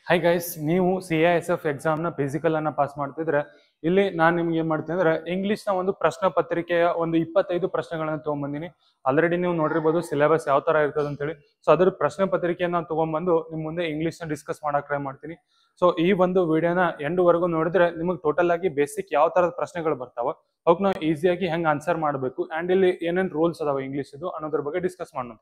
Hi guys, ನೀವು CISF ಎಕ್ಸಾಮ್ನ physical ಅನ್ನ pass ಮಾಡ್ತಿದ್ರೆ ಇಲ್ಲಿ ನಾನು ನಿಮ್ಗೆ ಏನ್ ಮಾಡ್ತೀನಿ ಅಂದ್ರೆ ಇಂಗ್ಲಿಷ್ನ ಒಂದು ಪ್ರಶ್ನೆ ಪತ್ರಿಕೆಯ ಒಂದು 25 ಪ್ರಶ್ನೆಗಳನ್ನ ತಗೊಂಡ್ಬಂದಿನಿ. ಆಲ್ರೆಡಿ ನೀವು ನೋಡಿರ್ಬೋದು ಸಿಲೆಬಸ್ ಯಾವ ತರ ಇರ್ತದೆ ಅಂತ ಹೇಳಿ. ಸೊ ಅದ್ರ ಪ್ರಶ್ನೆ ಪತ್ರಿಕೆಯನ್ನ ತಗೊಂಡ್ಬಂದು ನಿಮ್ ಮುಂದೆ ಇಂಗ್ಲಿಷ್ನ ಡಿಸ್ಕಸ್ ಮಾಡಕ್ ಟ್ರೈ ಮಾಡ್ತೀನಿ. ಸೊ ಈ ಒಂದು ವಿಡಿಯೋನ ಎಂಡ್ ವರೆಗೂ ನೋಡಿದ್ರೆ ನಿಮಗೆ ಟೋಟಲ್ ಆಗಿ ಬೇಸಿಕ್ ಯಾವ ತರದ ಪ್ರಶ್ನೆಗಳು ಬರ್ತಾವ, ಅವಕ್ಕೆ ನಾವು ಈಸಿಯಾಗಿ ಹೆಂಗ್ ಆನ್ಸರ್ ಮಾಡಬೇಕು ಅಂಡ್ ಇಲ್ಲಿ ಏನೇನ್ ರೂಲ್ಸ್ ಅದಾವ ಇಂಗ್ಲಿಷ್ ಇದು ಅನ್ನೋದ್ರ ಬಗ್ಗೆ ಡಿಸ್ಕಸ್ ಮಾಡೋಣ.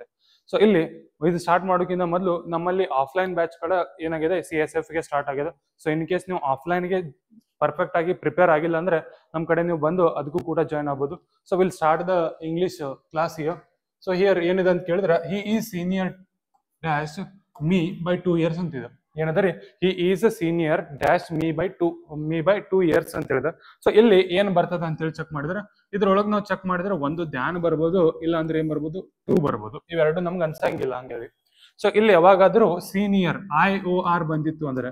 ಸೊ ಇಲ್ಲಿ ಇದು ಸ್ಟಾರ್ಟ್ ಮಾಡೋಕ್ಕಿಂತ ಮೊದಲು ನಮ್ಮಲ್ಲಿ ಆಫ್ಲೈನ್ ಬ್ಯಾಚ್ ಗಳ ಏನಾಗಿದೆ CSF ಗೆ ಸ್ಟಾರ್ಟ್ ಆಗಿದೆ. ಸೊ ಇನ್ ಕೇಸ್ ನೀವು ಆಫ್ಲೈನ್ ಗೆ ಪರ್ಫೆಕ್ಟ್ ಆಗಿ ಪ್ರಿಪೇರ್ ಆಗಿಲ್ಲ ಅಂದ್ರೆ ನಮ್ ಕಡೆ ನೀವು ಬಂದು ಅದಕ್ಕೂ ಕೂಡ ಜಾಯ್ನ್ ಆಗ್ಬೋದು. So will start the English class here. So here ಏನಿದೆ ಅಂತ ಕೇಳಿದ್ರೆ ಹಿ is senior dash me by 2 years ಅಂತಿದೆ. ಏನಂದ್ರೆ ಹಿ is a senior dash me by 2 years ಅಂತ ಹೇಳಿದ್ರೆ. ಸೊ ಇಲ್ಲಿ ಏನ್ ಬರ್ತದ ಅಂತ ಹೇಳಿ ಚೆಕ್ ಮಾಡಿದ್ರೆ ಇದ್ರೊಳಗೆ ನಾವು ಚೆಕ್ ಮಾಡಿದ್ರೆ ಒಂದು ಧ್ಯಾನ್ ಬರ್ಬೋದು, ಇಲ್ಲ ಅಂದ್ರೆ ಏನ್ ಬರ್ಬೋದು 2 ಬರ್ಬೋದು. ಇವೆರಡು ನಮ್ಗೆ ಅನ್ಸಂಗಿಲ್ಲ ಹಂಗೇಳಿ. ಸೊ ಇಲ್ಲಿ ಯಾವಾಗಾದ್ರೂ ಸೀನಿಯರ್ IOR ಬಂದಿತ್ತು ಅಂದ್ರೆ,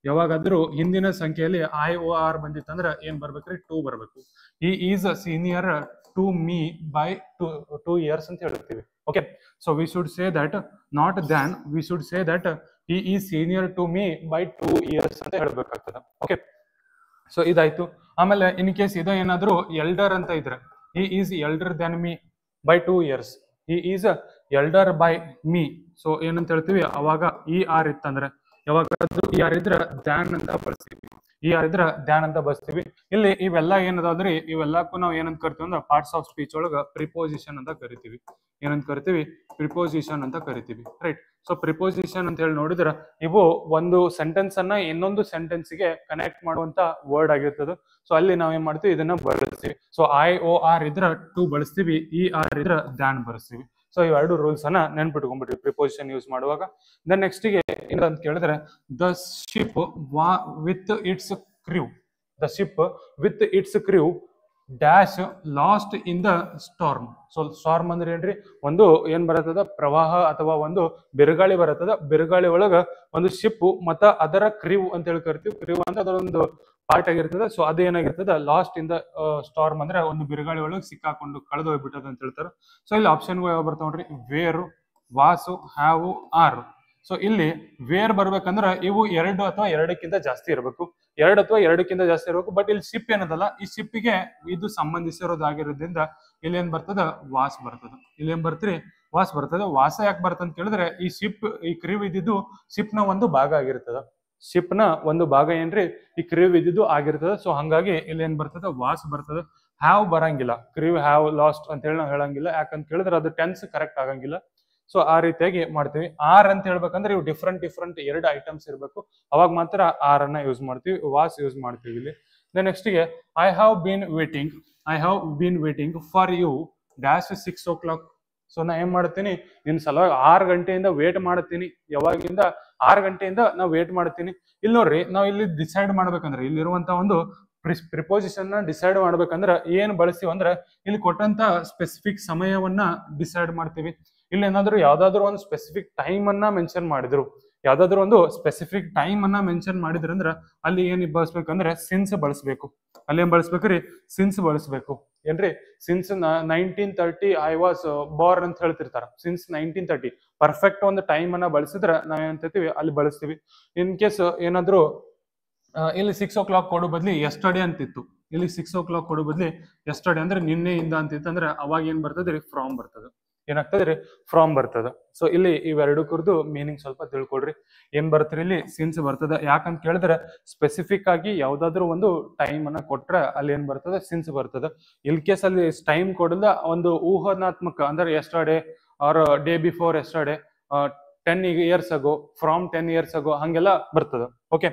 ಯಾವಾಗಾದ್ರೂ ಹಿಂದಿನ ಸಂಖ್ಯೆಯಲ್ಲಿ IOR ಬಂದಿತ್ತು ಅಂದ್ರೆ ಏನ್ ಬರ್ಬೇಕ್ರಿ 2 ಬರ್ಬೇಕು. He is a senior to me by 2 years ಅಂತ ಹೇಳ್ತೀವಿ. Okay, so we should say that not than, we should say that he is senior to me by 2 years ಅಂತ ಹೇಳ್ಬೇಕಾಗ್ತದೆ. ಓಕೆ, ಸೊ ಇದಾಯ್ತು. ಆಮೇಲೆ ಇನ್ ಕೇಸ್ ಇದು ಏನಾದ್ರು elder ಅಂತ ಇದ್ರೆ he is elder than me by 2 years, he is elder by me. So ಏನಂತ ಹೇಳ್ತೀವಿ ಅವಾಗ ER ಇತ್ತಂದ್ರೆ, ಯಾವಾಗಾದ್ರೂ ER ಇದ್ರೆ ದ್ಯಾನ್ ಅಂತ ಬಳಸ್ತೀವಿ, ER ಇದ್ರೆ ದ್ಯಾನ್ ಅಂತ ಬಳಸ್ತೀವಿ. ಇಲ್ಲಿ ಇವೆಲ್ಲ ಏನದಾದ್ರಿ ಇವೆಲ್ಲಕ್ಕೂ ನಾವು ಏನಂತ ಕರಿತೀವಿ ಅಂದ್ರೆ ಪಾರ್ಟ್ಸ್ ಆಫ್ ಸ್ಪೀಚ್ ಒಳಗ ಪ್ರಿಪೋಸಿಷನ್ ಅಂತ ಕರಿತೀವಿ. ಏನಂತ ಕರಿತೀವಿ? ಪ್ರಿಪೋಸಿಷನ್ ಅಂತ ಕರಿತೀವಿ, ರೈಟ್? ಸೊ ಪ್ರಿಪೋಸಿಷನ್ ಅಂತ ಹೇಳಿ ನೋಡಿದ್ರೆ ಇವು ಒಂದು ಸೆಂಟೆನ್ಸ್ ಅನ್ನ ಇನ್ನೊಂದು ಸೆಂಟೆನ್ಸ್ ಗೆ ಕನೆಕ್ಟ್ ಮಾಡುವಂತ ವರ್ಡ್ ಆಗಿರ್ತದೆ. ಸೊ ಅಲ್ಲಿ ನಾವ್ ಏನ್ ಮಾಡ್ತೀವಿ ಇದನ್ನ ಬಳಸ್ತೀವಿ. ಸೊ IOR ಇದ್ರ 2 ಬಳಸ್ತೀವಿ, ER ಇದ್ರ ದ್ಯಾನ್ ಬಳಸ್ತೀವಿ. ಸೊ ಇವೆರಡು ರೂಲ್ಸ್ ಅನ್ನ ನೆನ್ಪಿಟ್ಕೊಂಡ್ಬಿಟ್ವಿ ಪ್ರಿಪೋಸಿಷನ್ ಯೂಸ್ ಮಾಡುವಾಗ. ದೆನ್ ನೆಕ್ಸ್ಟ್ ಗೆ ಏನಂತ ಕೇಳಿದ್ರೆ the ship with its crew, the ship with its crew dash last in the storm. So storm ಅಂದ್ರೆ ಏನ್ರಿ? ಒಂದು ಏನ್ ಬರತ್ತದ ಪ್ರವಾಹ ಅಥವಾ ಒಂದು ಬಿರುಗಾಳಿ ಬರತ್ತದ. ಬಿರುಗಾಳಿ ಒಳಗ ಒಂದು ಶಿಪ್ ಮತ್ತ ಅದರ ಕ್ರ್ಯೂ ಅಂತ ಹೇಳಿ ಕರಿತೀವಿ. ಕ್ರ್ಯೂ ಅಂತ ಅದರೊಂದು ಪಾರ್ಟ್ ಆಗಿರ್ತದೆ. ಸೊ ಅದೇನಾಗಿರ್ತದ ಲಾಸ್ಟ್ ಇನ್ ದ ಸ್ಟಾರ್ಮ್ ಅಂದ್ರೆ ಒಂದು ಬಿರುಗಾಳಿ ಒಳಗೆ ಸಿಕ್ಕಾಕೊಂಡು ಕಳೆದು ಹೋಗ್ಬಿಟ್ಟದ ಅಂತ ಹೇಳ್ತಾರೆ. ಸೊ ಇಲ್ಲಿ ಆಪ್ಷನ್ಗಳು ಯಾವ ಬರ್ತಾವ ನೋಡ್ರಿ, ವೇರು, ವಾಸು, ಹ್ಯಾವು, ಆರ್. ಸೊ ಇಲ್ಲಿ ವೇರ್ ಬರ್ಬೇಕಂದ್ರ ಇವು 2 ಅಥವಾ 2ಕ್ಕಿಂತ ಜಾಸ್ತಿ ಇರಬೇಕು, 2 ಅಥವಾ 2ಕ್ಕಿಂತ ಜಾಸ್ತಿ ಇರಬೇಕು. ಬಟ್ ಇಲ್ಲಿ ಶಿಪ್ ಏನದಲ್ಲ, ಈ ಶಿಪ್ಪಿಗೆ ಇದು ಸಂಬಂಧಿಸಿರೋದಾಗಿರೋದ್ರಿಂದ ಇಲ್ಲಿ ಏನ್ ಬರ್ತದ ವಾಸ್ ಬರ್ತದ. ಇಲ್ಲಿ ಏನ್ ಬರ್ತೀರಿ ವಾಸ್ ಬರ್ತದ. ವಾಸ ಯಾಕೆ ಬರ್ತದ ಅಂತ ಕೇಳಿದ್ರೆ ಈ ಶಿಪ್, ಈ ಕ್ರೀವ್ ಇದ್ದಿದ್ದು ಶಿಪ್ ನ ಒಂದು ಭಾಗ ಆಗಿರ್ತದ. ಶಿಪ್ ನ ಒಂದು ಭಾಗ ಏನ್ರಿ ಈ ಕ್ರೀವ್ ಇದ್ದಿದ್ದು ಆಗಿರ್ತದ. ಸೊ ಹಂಗಾಗಿ ಇಲ್ಲಿ ಏನ್ ಬರ್ತದ ವಾಸ್ ಬರ್ತದ. ಹ್ಯಾವ್ ಬರಂಗಿಲ್ಲ, ಕ್ರೀವ್ ಹ್ಯಾವ್ ಲಾಸ್ಟ್ ಅಂತ ಹೇಳಿ ನಾವು ಹೇಳಂಗಿಲ್ಲ. ಯಾಕಂತ ಕೇಳಿದ್ರೆ ಅದು ಟೆನ್ಸ್ ಕರೆಕ್ಟ್ ಆಗಂಗಿಲ್ಲ. ಸೊ ಆ ರೀತಿಯಾಗಿ ಮಾಡ್ತೀವಿ. ಆರ್ ಅಂತ ಹೇಳ್ಬೇಕಂದ್ರೆ ಇವು ಡಿಫ್ರೆಂಟ್ 2 ಐಟಮ್ಸ್ ಇರಬೇಕು, ಅವಾಗ ಮಾತ್ರ ಆರ್ ಅನ್ನ ಯೂಸ್ ಮಾಡ್ತೀವಿ, ವಾಸ್ ಯೂಸ್ ಮಾಡ್ತೀವಿ ಇಲ್ಲಿ. ನೆಕ್ಸ್ಟ್ ಗೆ I have been waiting for you dash 6 o'clock. So ನಾ ಏನ್ ಮಾಡ್ತೀನಿ ನಿನ್ ಸಲುವಾಗಿ 6 ಗಂಟೆಯಿಂದ ವೇಟ್ ಮಾಡ್ತೀನಿ. ಯಾವಾಗಿಂದ 6 ಗಂಟೆಯಿಂದ ನಾವು ವೇಟ್ ಮಾಡ್ತೀನಿ. ಇಲ್ಲಿ ನೋಡ್ರಿ, ನಾವು ಇಲ್ಲಿ ಡಿಸೈಡ್ ಮಾಡ್ಬೇಕಂದ್ರೆ ಇಲ್ಲಿರುವಂತ ಒಂದು ಪ್ರಿಪೋಸಿಷನ್ ನ ಡಿಸೈಡ್ ಮಾಡ್ಬೇಕಂದ್ರೆ ಏನ್ ಬಳಸ್ತೀವಿ ಅಂದ್ರೆ ಇಲ್ಲಿ ಕೊಟ್ಟಂತ ಸ್ಪೆಸಿಫಿಕ್ ಸಮಯವನ್ನ ಡಿಸೈಡ್ ಮಾಡ್ತೀವಿ. ಇಲ್ಲಿ ಏನಾದ್ರು ಯಾವ್ದಾದ್ರು ಒಂದು ಸ್ಪೆಸಿಫಿಕ್ ಟೈಮ್ ಅನ್ನ ಮೆನ್ಷನ್ ಮಾಡಿದ್ರು, ಯಾವ್ದಾದ್ರು ಒಂದು ಸ್ಪೆಸಿಫಿಕ್ ಟೈಮ್ ಅನ್ನ ಮೆನ್ಷನ್ ಮಾಡಿದ್ರು ಅಂದ್ರೆ ಅಲ್ಲಿ ಏನ್ ಬಳಸ್ಬೇಕಂದ್ರೆ ಸಿನ್ಸ್ ಬಳಸ್ಬೇಕು. ಅಲ್ಲಿ ಏನ್ ಬಳಸ್ಬೇಕ್ರಿ? ಸಿನ್ಸ್ ಬಳಸ್ಬೇಕು. ಏನ್ರಿ? ಸಿನ್ಸ್ 1930 ಐ ವಾಸ್ ಬಾರ್ನ್ ಅಂತ ಹೇಳ್ತಿರ್ತಾರ. ಸಿನ್ಸ್ 1930 ಪರ್ಫೆಕ್ಟ್ ಒಂದು ಟೈಮ್ ಅನ್ನ ಬಳಸಿದ್ರೆ ನಾವ್ ಏನಂತೀವಿ ಅಲ್ಲಿ ಬಳಸ್ತೀವಿ. ಇನ್ ಕೇಸ್ ಏನಾದ್ರು ಇಲ್ಲಿ 6 o'clock ಕೊಡೋ ಬದ್ಲಿ ಎಸ್ಟರ್ಡೇ ಅಂತಿತ್ತು, ಇಲ್ಲಿ 6 o'clock ಕೊಡೋ ಬದ್ಲಿ ಎಸ್ಟರ್ಡೇ ಅಂದ್ರೆ ನಿನ್ನೆಯಿಂದ ಅಂತಿತ್ತು ಅಂದ್ರೆ ಅವಾಗ ಏನ್ ಬರ್ತದ್ರಿ ಫ್ರಾಮ್ ಬರ್ತದ. ಏನಾಗ್ತದ್ರಿ? ಫ್ರಾಮ್ ಬರ್ತದ. ಸೊ ಇಲ್ಲಿ ಇವೆರಡು ಕುರಿದು ಮೀನಿಂಗ್ ಸ್ವಲ್ಪ ತಿಳ್ಕೊಳ್ರಿ. ಏನ್ ಬರ್ತದ್ರಿ ಇಲ್ಲಿ ಸಿನ್ಸ್ ಬರ್ತದ. ಯಾಕಂತ ಕೇಳಿದ್ರೆ ಸ್ಪೆಸಿಫಿಕ್ ಆಗಿ ಯಾವ್ದಾದ್ರು ಒಂದು ಟೈಮ್ ಅನ್ನ ಕೊಟ್ರೆ ಅಲ್ಲಿ ಏನ್ ಬರ್ತದ ಸಿನ್ಸ್ ಬರ್ತದ. ಇಲ್ ಕೇಸ್ ಅಲ್ಲಿ ಟೈಮ್ ಕೊಡದ ಒಂದು ಊಹಾತ್ಮಕ ಅಂದ್ರೆ yesterday or day before yesterday, 10 years ago, from 10 years ago ಹಂಗೆಲ್ಲ ಬರ್ತದ. ಓಕೆ,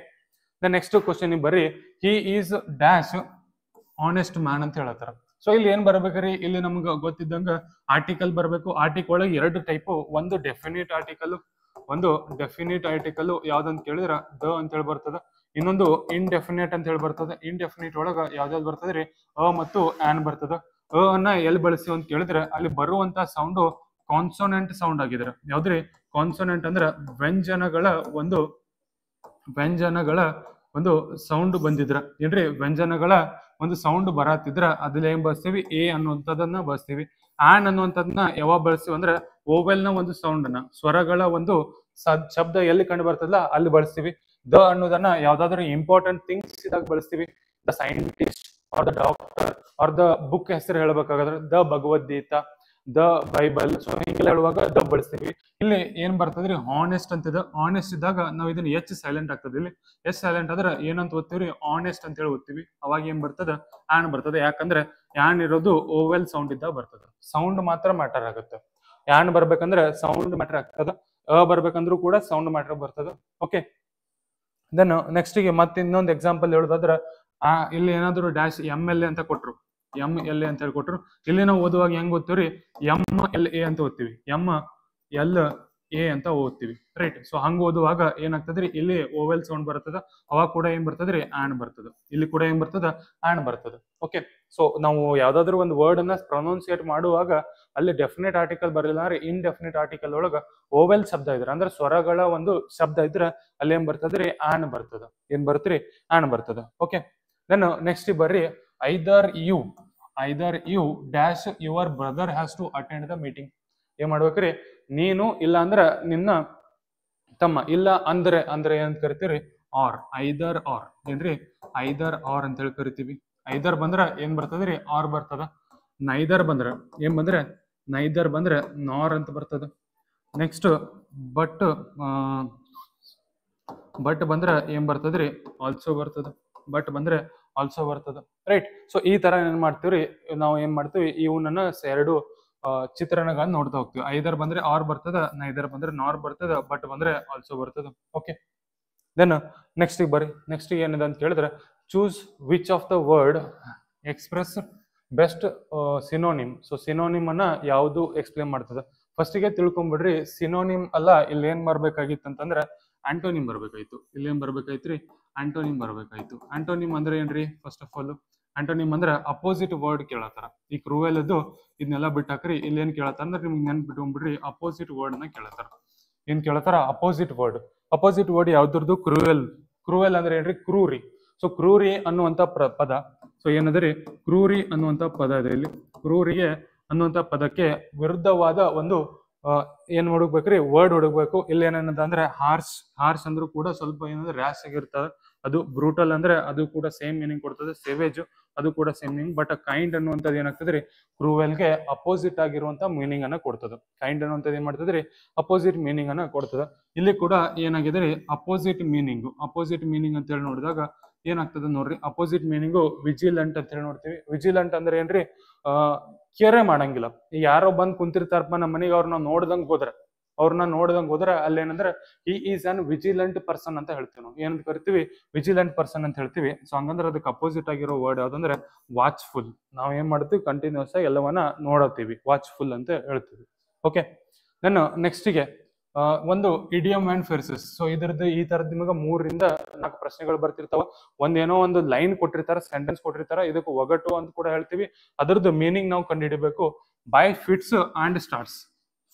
ನೆಕ್ಸ್ಟ್ ಕ್ವಶನ್ ಬರ್ರಿ. He is dash honest man ಅಂತ ಹೇಳತ್ತಾರ. ಸೊ ಇಲ್ಲಿ ಏನ್ ಬರ್ಬೇಕ್ರಿ? ಇಲ್ಲಿ ನಮ್ಗೆ ಗೊತ್ತಿದ್ದಂಗ ಆರ್ಟಿಕಲ್ ಬರ್ಬೇಕು. ಆರ್ಟಿಕಲ್ ಒಳಗೆ 2 ಟೈಪು, ಒಂದು ಡೆಫಿನಿಟ್ ಆರ್ಟಿಕಲ್, ಒಂದು ಡೆಫಿನಿಟ್ ಆರ್ಟಿಕಲ್ ಯಾವ್ದಂತ ಕೇಳಿದ್ರ ದ ಅಂತ ಹೇಳಿ ಬರ್ತದ. ಇನ್ನೊಂದು ಇನ್ಡೆಫಿನೇಟ್ ಅಂತ ಹೇಳಿ ಬರ್ತದ. ಇನ್ಡೆಫಿನಿಟ್ ಒಳಗ ಯಾವ್ದಾವ್ದು ಬರ್ತದ್ರಿ ಮತ್ತು ಆನ್ ಬರ್ತದ. ಅನ್ನ ಎಲ್ಲಿ ಬಳಸ್ತೀವಿ ಅಂತ ಕೇಳಿದ್ರೆ ಅಲ್ಲಿ ಬರುವಂತ ಸೌಂಡು ಕಾನ್ಸೋನೆಂಟ್ ಸೌಂಡ್ ಆಗಿದ್ರೆ. ಯಾವ್ದ್ರಿ? ಕಾನ್ಸೋನೆಂಟ್ ಅಂದ್ರೆ ವ್ಯಂಜನಗಳ ಒಂದು ಸೌಂಡ್ ಬಂದಿದ್ರ ಏನ್ರಿ? ವ್ಯಂಜನಗಳ ಒಂದು ಸೌಂಡ್ ಬರತ್ತಿದ್ರ ಅದ್ರಲ್ಲಿ ಏನ್ ಬಳಸ್ತೀವಿ? ಎ ಅನ್ನುವಂಥದ್ದನ್ನ ಬಳಸ್ತೀವಿ. ಆನ್ ಅನ್ನುವಂಥದ್ದನ್ನ ಯಾವಾಗ ಬಳಸ್ತೀವಿ ಅಂದ್ರೆ ಓವೆಲ್ ನ ಒಂದು ಸೌಂಡ್ ಅನ್ನ, ಸ್ವರಗಳ ಒಂದು ಶಬ್ದ ಎಲ್ಲಿ ಕಂಡು ಬರ್ತದಲ್ಲ ಅಲ್ಲಿ ಬಳಸ್ತೀವಿ. ದ ಅನ್ನೋದನ್ನ ಯಾವ್ದಾದ್ರು ಇಂಪಾರ್ಟೆಂಟ್ ಥಿಂಗ್ಸ್ ಇದಾಗ ಬಳಸ್ತೀವಿ. The scientist are the doctor are the book ಹೆಸರು ಹೇಳ್ಬೇಕಾದ್ರೆ the Bhagavad Gita, the Bible, so ಹಿಂಗೆಲ್ಲ ಹೇಳುವಾಗ ದ ಬಳಸ್ತೀವಿ. ಇಲ್ಲಿ ಏನ್ ಬರ್ತದ್ರಿ ಆನೆಸ್ಟ್ ಅಂತಿದೆ. ಆನೆಸ್ಟ್ ಇದ್ದಾಗ ನಾವು ಇದನ್ನ ಎಚ್ ಸೈಲೆಂಟ್ ಆಗ್ತದೆ. ಇಲ್ಲಿ ಎಚ್ ಸೈಲೆಂಟ್ ಆದ್ರೆ ಏನಂತ ಓದ್ತೀವ್ರಿ ಆನೆಸ್ಟ್ ಅಂತ ಹೇಳಿ ಓದ್ತೀವಿ. ಅವಾಗ ಏನ್ ಬರ್ತದ ಆನ್ ಬರ್ತದೆ. ಯಾಕಂದ್ರೆ ಯಾನ್ ಇರೋದು ಓವೆಲ್ ಸೌಂಡ್ ಇದ್ದಾಗ ಬರ್ತದೆ. ಸೌಂಡ್ ಮಾತ್ರ ಮ್ಯಾಟರ್ ಆಗುತ್ತೆ. ಯಾನ್ ಬರ್ಬೇಕಂದ್ರೆ ಸೌಂಡ್ ಮ್ಯಾಟರ್ ಆಗ್ತದ. ಬರ್ಬೇಕಂದ್ರೂ ಕೂಡ ಸೌಂಡ್ ಮ್ಯಾಟರ್ ಬರ್ತದ. ಓಕೆ, ದೆನ್ ನೆಕ್ಸ್ಟ್ ಗೆ ಮತ್ತೆ ಇನ್ನೊಂದು ಎಕ್ಸಾಂಪಲ್ ಹೇಳೋದಾದ್ರೆ ಇಲ್ಲಿ ಏನಾದ್ರು ಡ್ಯಾಶ್ ಎಂ ಎಲ್ ಎ ಅಂತ ಕೊಟ್ರು, ಎಂ ಎಲ್ ಎ ಅಂತ ಹೇಳಿ ಕೊಟ್ರು. ಇಲ್ಲಿ ನಾವು ಓದುವಾಗ ಹೆಂಗ್ ಓದ್ತೀವ್ರಿ ಎಂ ಎಲ್ ಎ ಅಂತ ಓದ್ತೀವಿ, ಎಂ ಎಲ್ ಎ ಅಂತ ಓದ್ತೀವಿ, ರೈಟ್. ಸೊ ಹಂಗ ಓದುವಾಗ ಏನಾಗ್ತದ್ರಿ ಇಲ್ಲಿ ಓವೆಲ್ ಸೌಂಡ್ ಬರ್ತದ. ಅವಾಗ ಕೂಡ ಏನ್ ಬರ್ತದ್ರಿ ಆನ್ ಬರ್ತದ. ಇಲ್ಲಿ ಕೂಡ ಏನ್ ಬರ್ತದ ಆನ್ ಬರ್ತದ. ಓಕೆ, ಸೊ ನಾವು ಯಾವ್ದಾದ್ರು ಒಂದು ವರ್ಡ್ ಅನ್ನ ಪ್ರೊನೌನ್ಸಿಯೇಟ್ ಮಾಡುವಾಗ ಅಲ್ಲಿ ಡೆಫಿನೆಟ್ ಆರ್ಟಿಕಲ್ ಬರಲಿಲ್ಲ ಅಂದ್ರೆ ಇನ್ಡೆಫಿನೆಟ್ ಆರ್ಟಿಕಲ್ ಒಳಗ ಓವೆಲ್ ಶಬ್ದ ಇದ್ರೆ ಅಂದ್ರೆ ಸ್ವರಗಳ ಒಂದು ಶಬ್ದ ಇದ್ರೆ ಅಲ್ಲಿ ಏನ್ ಬರ್ತದ್ರಿ ಆನ್ ಬರ್ತದ. ಏನ್ ಬರ್ತದ್ರಿ ಆನ್ ಬರ್ತದ. ಓಕೆ, ದೆನ್ ನೆಕ್ಸ್ಟ್ ಬರ್ರಿ either you dash your brother has to attend the meeting. ಏನ್ ಮಾಡ್ಬೇಕ್ರಿ ನೀನು, ಇಲ್ಲ ಅಂದ್ರ ನಿನ್ನ ತಮ್ಮ, ಇಲ್ಲ ಅಂದ್ರೆ ಅಂದ್ರೆ ಏನ್ ಕರಿತೀರಿ ಆರ್, ಐದರ್ ಆರ್. ಏನ್ರಿ ಐದರ್ ಆರ್ ಅಂತ ಹೇಳಿ ಕರಿತೀವಿ. ಐದರ್ ಬಂದ್ರ ಏನ್ ಬರ್ತದ್ರಿ ಆರ್ ಬರ್ತದ. ನೈದರ್ ಬಂದ್ರ ಏನ್ ಬಂದ್ರೆ ನೈದರ್ ಬಂದ್ರೆ ನಾರ್ ಅಂತ ಬರ್ತದ. ನೆಕ್ಸ್ಟ್ ಬಟ್ ಬಂದ್ರೆ ಏನ್ ಬರ್ತದ್ರಿ ಆಲ್ಸೋ ಬರ್ತದ. ಬಟ್ ಬಂದ್ರೆ ಆಲ್ಸೋ ಬರ್ತದ, ರೈಟ್. ಸೊ ಈ ತರ ಏನ್ ಮಾಡ್ತೀವ್ರಿ ನಾವು ಏನ್ ಮಾಡ್ತೀವಿ ಇವನ್ನ ಎರಡು ಚಿತ್ರಣಗಳನ್ನ ನೋಡ್ತಾ ಹೋಗ್ತೀವಿ. ಐದರ್ ಬಂದ್ರೆ ಆರ್ ಬರ್ತದ, ನೈದರ್ ಬಂದ್ರೆ ನಾರ್ ಬರ್ತದ, ಬಟ್ ಬಂದ್ರೆ ಆಲ್ಸೋ ಬರ್ತದ. ಓಕೆ, ದೆನ್ ನೆಕ್ಸ್ಟ್ ಬರ್ರಿ. ನೆಕ್ಸ್ಟ್ ಏನಿದೆ ಅಂತ ಹೇಳಿದ್ರೆ choose which of the word express best synonym. So synonym ಅನ್ನ ಯಾವುದು ಎಕ್ಸ್ಪ್ಲೇನ್ ಮಾಡ್ತದ ಫಸ್ಟಿಗೆ ತಿಳ್ಕೊಂಡ್ಬಿಡ್ರಿ. ಸಿನೋನಿಮ್ ಅಲ್ಲ, ಇಲ್ಲಿ ಏನ್ ಬರ್ಬೇಕಾಗಿತ್ತು ಅಂತಂದ್ರೆ ಆಂಟೋನಿಮ್ ಬರ್ಬೇಕಾಯ್ತು. ಇಲ್ಲಿ ಏನ್ ಬರ್ಬೇಕಾಯ್ತ್ರಿ ಆಂಟೋನಿಮ್ ಬರ್ಬೇಕಾಯ್ತು. ಆಂಟೋನಿಮ್ ಅಂದ್ರೆ ಏನ್ರಿ ಫಸ್ಟ್ ಆಫ್ ಆಲ್ ಆಂಟೋನಿಮ್ ಅಂದ್ರೆ ಅಪೋಸಿಟ್ ವರ್ಡ್ ಕೇಳತ್ತಾರ. ಈ ಕ್ರೂವೆಲ್ ಅದು ಇದನ್ನೆಲ್ಲ ಬಿಟ್ಟಾಕ್ರಿ. ಇಲ್ಲಿ ಏನ್ ಕೇಳತ್ತಾರ ಅಂದ್ರೆ ನಿಮ್ಗೆ ನೆನ್ಪು ಬಿಟ್ಕೊಂಡ್ಬಿಡ್ರಿ ಅಪೋಸಿಟ್ ವರ್ಡ್ ನ ಕೇಳತ್ತಾರ. ಏನ್ ಕೇಳತ್ತಾರ ಅಪೋಸಿಟ್ ವರ್ಡ್. ಅಪೋಸಿಟ್ ವರ್ಡ್ ಯಾವ್ದ್ರದ್ದು ಕ್ರೂವೆಲ್. ಕ್ರೂವೆಲ್ ಅಂದ್ರೆ ಏನ್ರಿ ಕ್ರೂರಿ. ಸೊ ಕ್ರೂರಿ ಅನ್ನುವಂತ ಪದ. ಸೊ ಏನದ್ರಿ ಕ್ರೂರಿ ಅನ್ನುವಂತ ಪದ ಇದೆ ಇಲ್ಲಿ. ಕ್ರೂರಿಗೆ ಅನ್ನುವಂತ ಪದಕ್ಕೆ ವಿರುದ್ಧವಾದ ಒಂದು ಏನ್ ಹುಡುಕ್ಬೇಕ್ರಿ ವರ್ಡ್ ಹುಡುಕ್ಬೇಕು. ಇಲ್ಲಿ ಏನನ್ನದ ಅಂದ್ರೆ ಹಾರ್ಶ್ ಅಂದ್ರೂ ಕೂಡ ಸ್ವಲ್ಪ ಏನಂದ್ರೆ ರ್ಯಾಶ್ ಆಗಿರ್ತದ. ಅದು ಬ್ರೂಟಲ್ ಅಂದ್ರೆ ಅದು ಕೂಡ ಸೇಮ್ ಮೀನಿಂಗ್ ಕೊಡ್ತದೆ. ಸೇವೇಜ್ ಅದು ಕೂಡ ಸೇಮ್ ಮೀನಿಂಗ್. ಬಟ್ ಕೈಂಡ್ ಅನ್ನುವಂಥದ್ದು ಏನಾಗ್ತದ್ರಿ ಕ್ರೂವೆಲ್ಗೆ ಅಪೋಸಿಟ್ ಆಗಿರುವಂತ ಮೀನಿಂಗ್ ಅನ್ನ ಕೊಡ್ತದ. ಕೈಂಡ್ ಅನ್ನುವಂಥದ್ದು ಏನ್ ಮಾಡ್ತದ್ರಿ ಅಪೋಸಿಟ್ ಮೀನಿಂಗ್ ಅನ್ನ ಕೊಡ್ತದ. ಇಲ್ಲಿ ಕೂಡ ಏನಾಗಿದೆ ಅಪೋಸಿಟ್ ಮೀನಿಂಗ್. ಅಪೋಸಿಟ್ ಮೀನಿಂಗ್ ಅಂತ ಹೇಳಿ ನೋಡಿದಾಗ ಏನಾಗ್ತದ ನೋಡ್ರಿ ಅಪೋಸಿಟ್ ಮೀನಿಂಗು ವಿಜಿಲೆಂಟ್ ಅಂತ ಹೇಳಿ ನೋಡ್ತೀವಿ. ವಿಜಿಲೆಂಟ್ ಅಂದ್ರೆ ಏನ್ರಿ ಕೇರೆ ಮಾಡಂಗಿಲ್ಲ. ಈಗ ಯಾರೋ ಬಂದ್ ಕುಂತಿರ್ತಾರಪ್ಪ ನಮ್ಮ ಮನೆಗೆ ಅವ್ರನ್ನ ನೋಡ್ದಂಗ್ ಹೋದ್ರೆ ಅಲ್ಲಿ ಏನಂದ್ರೆ he is an vigilant person ಅಂತ ಹೇಳ್ತೀವಿ ನಾವು. ಏನಂತ ಕರಿತೀವಿ ವಿಜಿಲೆಂಟ್ ಪರ್ಸನ್ ಅಂತ ಹೇಳ್ತೀವಿ. ಸೊ ಹಂಗಂದ್ರೆ ಅದಕ್ಕೆ ಅಪೋಸಿಟ್ ಆಗಿರೋ ವರ್ಡ್ ಯಾವ್ದಂದ್ರೆ ವಾಚ್ಫುಲ್. ನಾವ್ ಏನ್ ಮಾಡ್ತೀವಿ ಕಂಟಿನ್ಯೂಸ್ ಆಗಿ ಎಲ್ಲವನ್ನ ನೋಡತ್ತೀವಿ, ವಾಚ್ಫುಲ್ ಅಂತ ಹೇಳ್ತೀವಿ. ಓಕೆ, ದೆನ್ ನೆಕ್ಸ್ಟ್ಗೆ ಒಂದು ಇಡಿಯಮ್ ಅಂಡ್ ಫ್ರೇಸಸ್. ಸೊ ಇದ್ರದ್ದು ಈ ತರದ್ ನಿಮಗೆ 3 ರಿಂದ 4 ಪ್ರಶ್ನೆಗಳು ಬರ್ತಿರ್ತಾವ. ಒಂದೇನೋ ಒಂದು ಲೈನ್ ಕೊಟ್ಟಿರ್ತಾರ, ಸೆಂಟೆನ್ಸ್ ಕೊಟ್ಟಿರ್ತಾರ, ಇದಕ್ಕೆ ಒಗಟು ಅಂತ ಕೂಡ ಹೇಳ್ತೀವಿ. ಅದರದ್ದು ಮೀನಿಂಗ್ ನಾವು ಕಂಡುಹಿಡಿಬೇಕು. By fits and starts.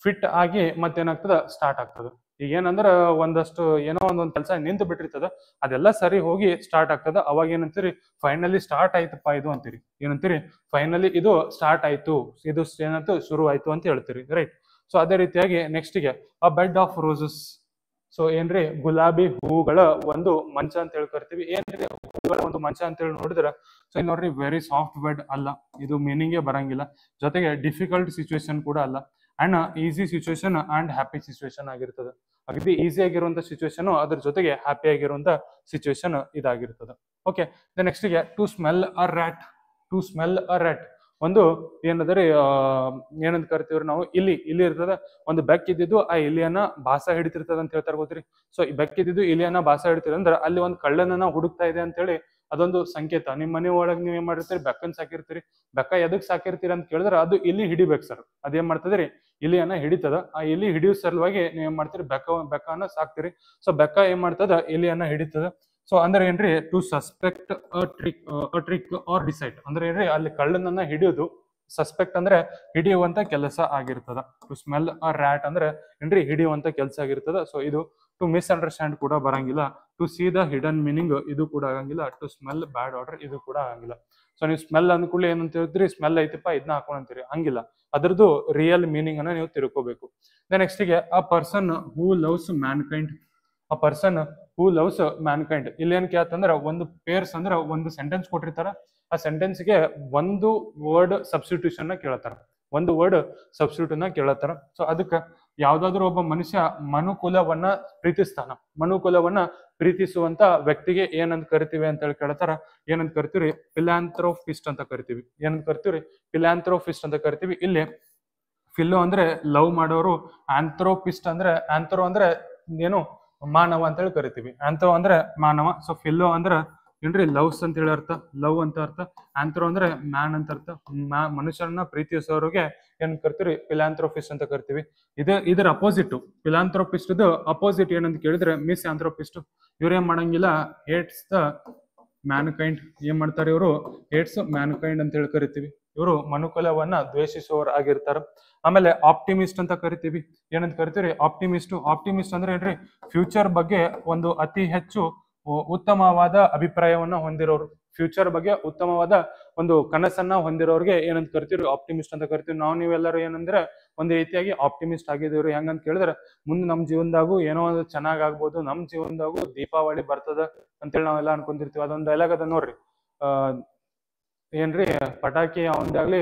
Fit ಆಗಿ ಮತ್ತೇನಾಗ್ತದ ಸ್ಟಾರ್ಟ್ ಆಗ್ತದೆ. ಈಗ ಏನಂದ್ರ ಒಂದಷ್ಟು ಏನೋ ಒಂದೊಂದು ಕೆಲಸ ನಿಂತು ಬಿಟ್ಟಿರ್ತದ, ಅದೆಲ್ಲ ಸರಿ ಹೋಗಿ ಸ್ಟಾರ್ಟ್ ಆಗ್ತದ. ಅವಾಗ ಏನಂತೀರಿ ಫೈನಲಿ ಸ್ಟಾರ್ಟ್ ಆಯ್ತಪ್ಪ ಇದು ಅಂತೀರಿ. ಏನಂತೀರಿ ಫೈನಲಿ ಇದು ಸ್ಟಾರ್ಟ್ ಆಯ್ತು, ಇದು ಏನಾಯ್ತು ಶುರು ಆಯ್ತು ಅಂತ ಹೇಳ್ತೀರಿ, ರೈಟ್. ಸೊ ಅದೇ ರೀತಿಯಾಗಿ ನೆಕ್ಸ್ಟ್ಗೆ ಅ ಬೆಡ್ ಆಫ್ ರೋಸಸ್. ಸೊ ಏನ್ರಿ ಗುಲಾಬಿ ಹೂಗಳ ಒಂದು ಮಂಚ ಅಂತ ಹೇಳಿ ಕರಿತೀವಿ. ಏನ್ರಿ ಹೂಗಳ ಒಂದು ಮಂಚ ಅಂತ ಹೇಳಿ ನೋಡಿದ್ರ ಸೊ ಇಲ್ಲಿ ನೋಡ್ರಿ ವೆರಿ ಸಾಫ್ಟ್ ಬೆಡ್ ಅಲ್ಲ, ಇದು ಮೀನಿಂಗೇ ಬರಂಗಿಲ್ಲ. ಜೊತೆಗೆ ಡಿಫಿಕಲ್ಟ್ ಸಿಚುವೇಶನ್ ಕೂಡ ಅಲ್ಲ. And easy situation and happy situation ಆಗಿರ್ತದೆ. ಅಗದಿ ಈಸಿ ಆಗಿರುವಂತ ಸಿಚುವೇಶನ್, ಅದ್ರ ಜೊತೆಗೆ ಹ್ಯಾಪಿ ಆಗಿರುವಂತ ಸಿಚುವೇಶನ್ ಇದಾಗಿರ್ತದೆ. ಓಕೆ, ನೆಕ್ಸ್ಟ್ಗೆ to smell a rat. To smell a rat ಒಂದು ಏನಂದ್ರೆ ಏನಂತ ಕರಿತೀವ್ರಿ ನಾವು ಇಲಿ ಇರ್ತದ. ಒಂದು ಬೆಕ್ಕಿದ್ದು ಆ ಇಲಿಯನ್ನ ಭಾಸ ಹಿಡಿತಿರ್ತದ ಅಂತ ಹೇಳ್ತಾರ ಗೊತ್ತ್ರಿ. ಸೊ ಈ ಬೆಕ್ಕಿದ್ದು ಇಲಿಯನ್ನ ಭಾಸ ಹಿಡಿತಿರ ಅಂದ್ರೆ ಅಲ್ಲಿ ಒಂದು ಕಳ್ಳನನ್ನ ಹುಡುಕ್ತಾ ಇದೆ ಅಂತ ಹೇಳಿ ಅದೊಂದು ಸಂಕೇತ. ನಿಮ್ ಮನೆ ಒಳಗೆ ನೀವ್ ಏನ್ ಮಾಡಿರ್ತೀರಿ ಬೆಕ್ಕನ್ ಸಾಕಿರ್ತೀರಿ. ಬೆಕ್ಕ ಎದಕ್ ಸಾಕಿರ್ತೀರಿ ಅಂತ ಕೇಳಿದ್ರೆ ಅದು ಇಲಿ ಹಿಡಿಬೇಕು ಸರ್. ಅದೇನ್ ಮಾಡ್ತದ್ರಿ ಇಲಿಯನ್ನ ಹಿಡಿತದ. ಆ ಇಲಿ ಹಿಡಿಯೋ ಸಲುವಾಗಿ ನೀವ್ ಏನ್ ಮಾಡ್ತೀರಿ ಬೆಕ್ಕನ್ನ ಸಾಕ್ತಿರಿ. ಸೊ ಬೆಕ್ಕ ಏನ್ ಮಾಡ್ತದ ಇಲಿಯನ್ನ ಹಿಡಿತದ. ಸೊ ಅಂದ್ರೆ ಏನ್ರಿ to suspect a trick or decide ಅಂದ್ರೆ ಏನ್ರಿ ಅಲ್ಲಿ ಕಳ್ಳನನ್ನ ಹಿಡಿಯೋದು. ಸಸ್ಪೆಕ್ಟ್ ಅಂದ್ರೆ ಹಿಡಿಯುವಂತ ಕೆಲಸ ಆಗಿರ್ತದ. ಟು ಸ್ಮೆಲ್ ಅ ರ್ಯಾಟ್ ಅಂದ್ರೆ ಏನ್ರಿ ಹಿಡಿಯುವಂತ ಕೆಲಸ ಆಗಿರ್ತದ. ಸೊ ಇದು ಟು ಮಿಸ್ಅಂಡರ್ಸ್ಟ್ಯಾಂಡ್ ಕೂಡ ಬರಂಗಿಲ್ಲ, to see the hidden meaning ಇದು ಕೂಡ ಆಗಂಗಿಲ್ಲ, ಟು ಸ್ಮೆಲ್ ಬ್ಯಾಡ್ ಆರ್ಡರ್ ಇದು ಕೂಡ ಆಗಂಗಿಲ್ಲ. ಸೊ ನೀವು ಸ್ಮೆಲ್ ಅಂದ್ಕೂಡ್ಲೆ ಏನಂತ ಹೇಳಿದ್ರಿ, ಸ್ಮೆಲ್ ಐತಿಪ್ಪ ಇದನ್ನ ಹಾಕೊಂಡಂತೀರಿ, ಹಂಗಿಲ್ಲ, ಅದ್ರದ್ದು ರಿಯಲ್ ಮೀನಿಂಗ್ ಅನ್ನ ನೀವು ತಿಳ್ಕೋಬೇಕು. ನೆಕ್ಸ್ಟ್ಗೆ a person who loves mankind, a person who loves mankind. ಇಲ್ಲಿ ಏನ್ ಕೇಳ್ತಂದ್ರ ಒಂದು ಪೇರ್ಸ್ ಅಂದ್ರ ಒಂದು ಸೆಂಟೆನ್ಸ್ ಕೊಟ್ಟಿರ್ತಾರ, ಆ ಸೆಂಟೆನ್ಸ್ಗೆ ಒಂದು ವರ್ಡ್ ಸಬ್ಸ್ಟಿಟ್ಯೂಷನ್ ಕೇಳತ್ತಾರ, ಒಂದು ವರ್ಡ್ ಸಬ್ಸ್ಟಿಟ್ಯೂಟ್ ಅನ್ನ ಕೇಳತ್ತಾರ. ಸೊ ಅದಕ್ಕೆ ಯಾವ್ದಾದ್ರು ಒಬ್ಬ ಮನುಷ್ಯ ಮನುಕುಲವನ್ನ ಪ್ರೀತಿಸ್ತಾನ, ಮನುಕುಲವನ್ನ ಪ್ರೀತಿಸುವಂತ ವ್ಯಕ್ತಿಗೆ ಏನಂತ ಕರಿತೀವಿ ಅಂತ ಹೇಳಿ ಕೇಳ್ತಾರ. ಏನಂತ ಕರಿತೀವಿ? ಫಿಲಾಂಥ್ರೋಪಿಸ್ಟ್ ಅಂತ ಕರಿತೀವಿ. ಏನಂತ ಕರಿತೀವಿ? ಫಿಲಾಂಥ್ರೋಪಿಸ್ಟ್ ಅಂತ ಕರಿತೀವಿ. ಇಲ್ಲಿ ಫಿಲೋ ಅಂದ್ರೆ ಲವ್ ಮಾಡೋರು, ಆಂಥ್ರೋಪಿಸ್ಟ್ ಅಂದ್ರೆ ಆಂಥ್ರೋ ಅಂದ್ರೆ ಏನು ಮಾನವ ಅಂತ ಹೇಳಿ ಕರಿತೀವಿ, ಆಂಥ್ರೋ ಅಂದ್ರೆ ಮಾನವ. ಸೊ ಫಿಲೋ ಅಂದ್ರೆ ಏನ್ರಿ ಲವ್ಸ್ ಅಂತ ಹೇಳಿ ಅರ್ಥ, ಲವ್ ಅಂತ ಅರ್ಥ. ಆಂಥ್ರೋ ಅಂದ್ರೆ ಮ್ಯಾನ್ ಅಂತ ಅರ್ಥ, ಮನುಷ್ಯರನ್ನ ಪ್ರೀತಿಸೋರಿಗೆ ಏನ್ ಕರಿತೀವಿ? ಫಿಲಾಂಥ್ರೋಪಿಸ್ಟ್ ಅಂತ ಕರಿತೀವಿ. ಇದರ ಅಪೋಸಿಟ್, ಫಿಲಾಂಥ್ರೋಪಿಸ್ಟ್ ಅಪೋಸಿಟ್ ಏನಂತ ಕೇಳಿದ್ರೆ ಮಿಸ್ ಆಂಥ್ರೋಪಿಸ್ಟ್. ಇವ್ರೇನ್ ಮಾಡಂಗಿಲ್ಲ, ಹೇಟ್ಸ್ ದ ಮ್ಯಾನ್ಕೈಂಡ್. ಏನ್ ಮಾಡ್ತಾರೆ ಇವರು? ಹೇಟ್ಸ್ ಮ್ಯಾನ್ಕೈಂಡ್ ಅಂತ ಹೇಳಿ ಕರಿತೀವಿ. ಇವರು ಮನುಕುಲವನ್ನ ದ್ವೇಷಿಸುವವರು ಆಗಿರ್ತಾರ. ಆಮೇಲೆ ಆಪ್ಟಿಮಿಸ್ಟ್ ಅಂತ ಕರಿತೀವಿ. ಏನಂತ ಕರಿತೀವಿ? ಆಪ್ಟಿಮಿಸ್ಟ್. ಆಪ್ಟಿಮಿಸ್ಟ್ ಅಂದ್ರೆ ಏನ್ರಿ? ಫ್ಯೂಚರ್ ಬಗ್ಗೆ ಒಂದು ಅತಿ ಹೆಚ್ಚು ಉತ್ತಮವಾದ ಅಭಿಪ್ರಾಯವನ್ನ ಹೊಂದಿರೋರು, ಫ್ಯೂಚರ್ ಬಗ್ಗೆ ಉತ್ತಮವಾದ ಒಂದು ಕನಸನ್ನ ಹೊಂದಿರೋರಿಗೆ ಏನಂತ ಕರಿತೀವಿ? ಆಪ್ಟಿಮಿಸ್ಟ್ ಅಂತ ಕರಿತೀವಿ. ನೀವೆಲ್ಲರೂ ಏನಂದ್ರೆ ಒಂದು ರೀತಿಯಾಗಿ ಆಪ್ಟಿಮಿಸ್ಟ್ ಆಗಿದ್ದೀವ್ರಿ. ಹೆಂಗಂತ ಕೇಳಿದ್ರೆ ಮುಂದೆ ನಮ್ಮ ಜೀವನದಾಗೂ ಏನೋ ಒಂದು ಚೆನ್ನಾಗ್ ಆಗ್ಬೋದು, ನಮ್ಮ ಜೀವನದಾಗೂ ದೀಪಾವಳಿ ಬರ್ತದ ಅಂತೇಳಿ ನಾವೆಲ್ಲ ಅನ್ಕೊಂತಿರ್ತೀವಿ. ಅದೊಂದು ಡೈಲಾಗ್ ಅದ ನೋಡ್ರಿ, ಏನ್ರಿ ಪಟಾಕಿ ಅವಂದಾಗ್ಲಿ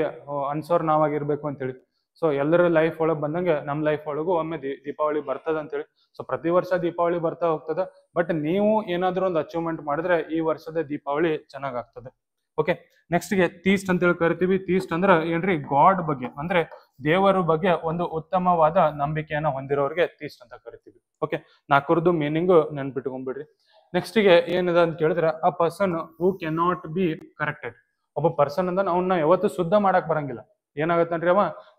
ಅನ್ಸೋರ್ ನಾವಾಗಿರ್ಬೇಕು ಅಂತೇಳಿ. ಸೊ ಎಲ್ಲರ ಲೈಫ್ ಒಳಗೆ ಬಂದಂಗೆ ನಮ್ಮ ಲೈಫ್ ಒಳಗೂ ಒಮ್ಮೆ ದೀಪಾವಳಿ ಬರ್ತದ ಅಂತೇಳಿ. ಸೊ ಪ್ರತಿ ವರ್ಷ ದೀಪಾವಳಿ ಬರ್ತಾ ಹೋಗ್ತದ, ಬಟ್ ನೀವು ಏನಾದ್ರೂ ಒಂದು ಅಚೀವ್ಮೆಂಟ್ ಮಾಡಿದ್ರೆ ಈ ವರ್ಷದ ದೀಪಾವಳಿ ಚೆನ್ನಾಗ್ ಆಗ್ತದೆ. ಓಕೆ, ನೆಕ್ಸ್ಟ್ಗೆ ತೀಸ್ಟ್ ಅಂತೇಳಿ ಕರಿತೀವಿ. ತೀಸ್ಟ್ ಅಂದ್ರೆ ಏನ್ರಿ? ಗಾಡ್ ಬಗ್ಗೆ ಅಂದ್ರೆ ದೇವರ ಬಗ್ಗೆ ಒಂದು ಉತ್ತಮವಾದ ನಂಬಿಕೆಯನ್ನ ಹೊಂದಿರೋರಿಗೆ ತೀಸ್ಟ್ ಅಂತ ಕರಿತೀವಿ. Okay, ನಾಲ್ಕರದ್ದು meaning ನೆನ್ಪಿಟ್ಕೊಂಡ್ಬಿಡ್ರಿ. ನೆಕ್ಸ್ಟ್ಗೆ ಏನಿದೆ ಅಂತ ಕೇಳಿದ್ರೆ ಅ person who cannot be corrected. ಒಬ್ಬ ಪರ್ಸನ್ ಅಂದ ಅವನ್ನ ಯಾವತ್ತು ಶುದ್ಧ ಮಾಡಕ್ ಬರಂಗಿಲ್ಲ. ಏನಾಗತ್ತನ್ರಿ,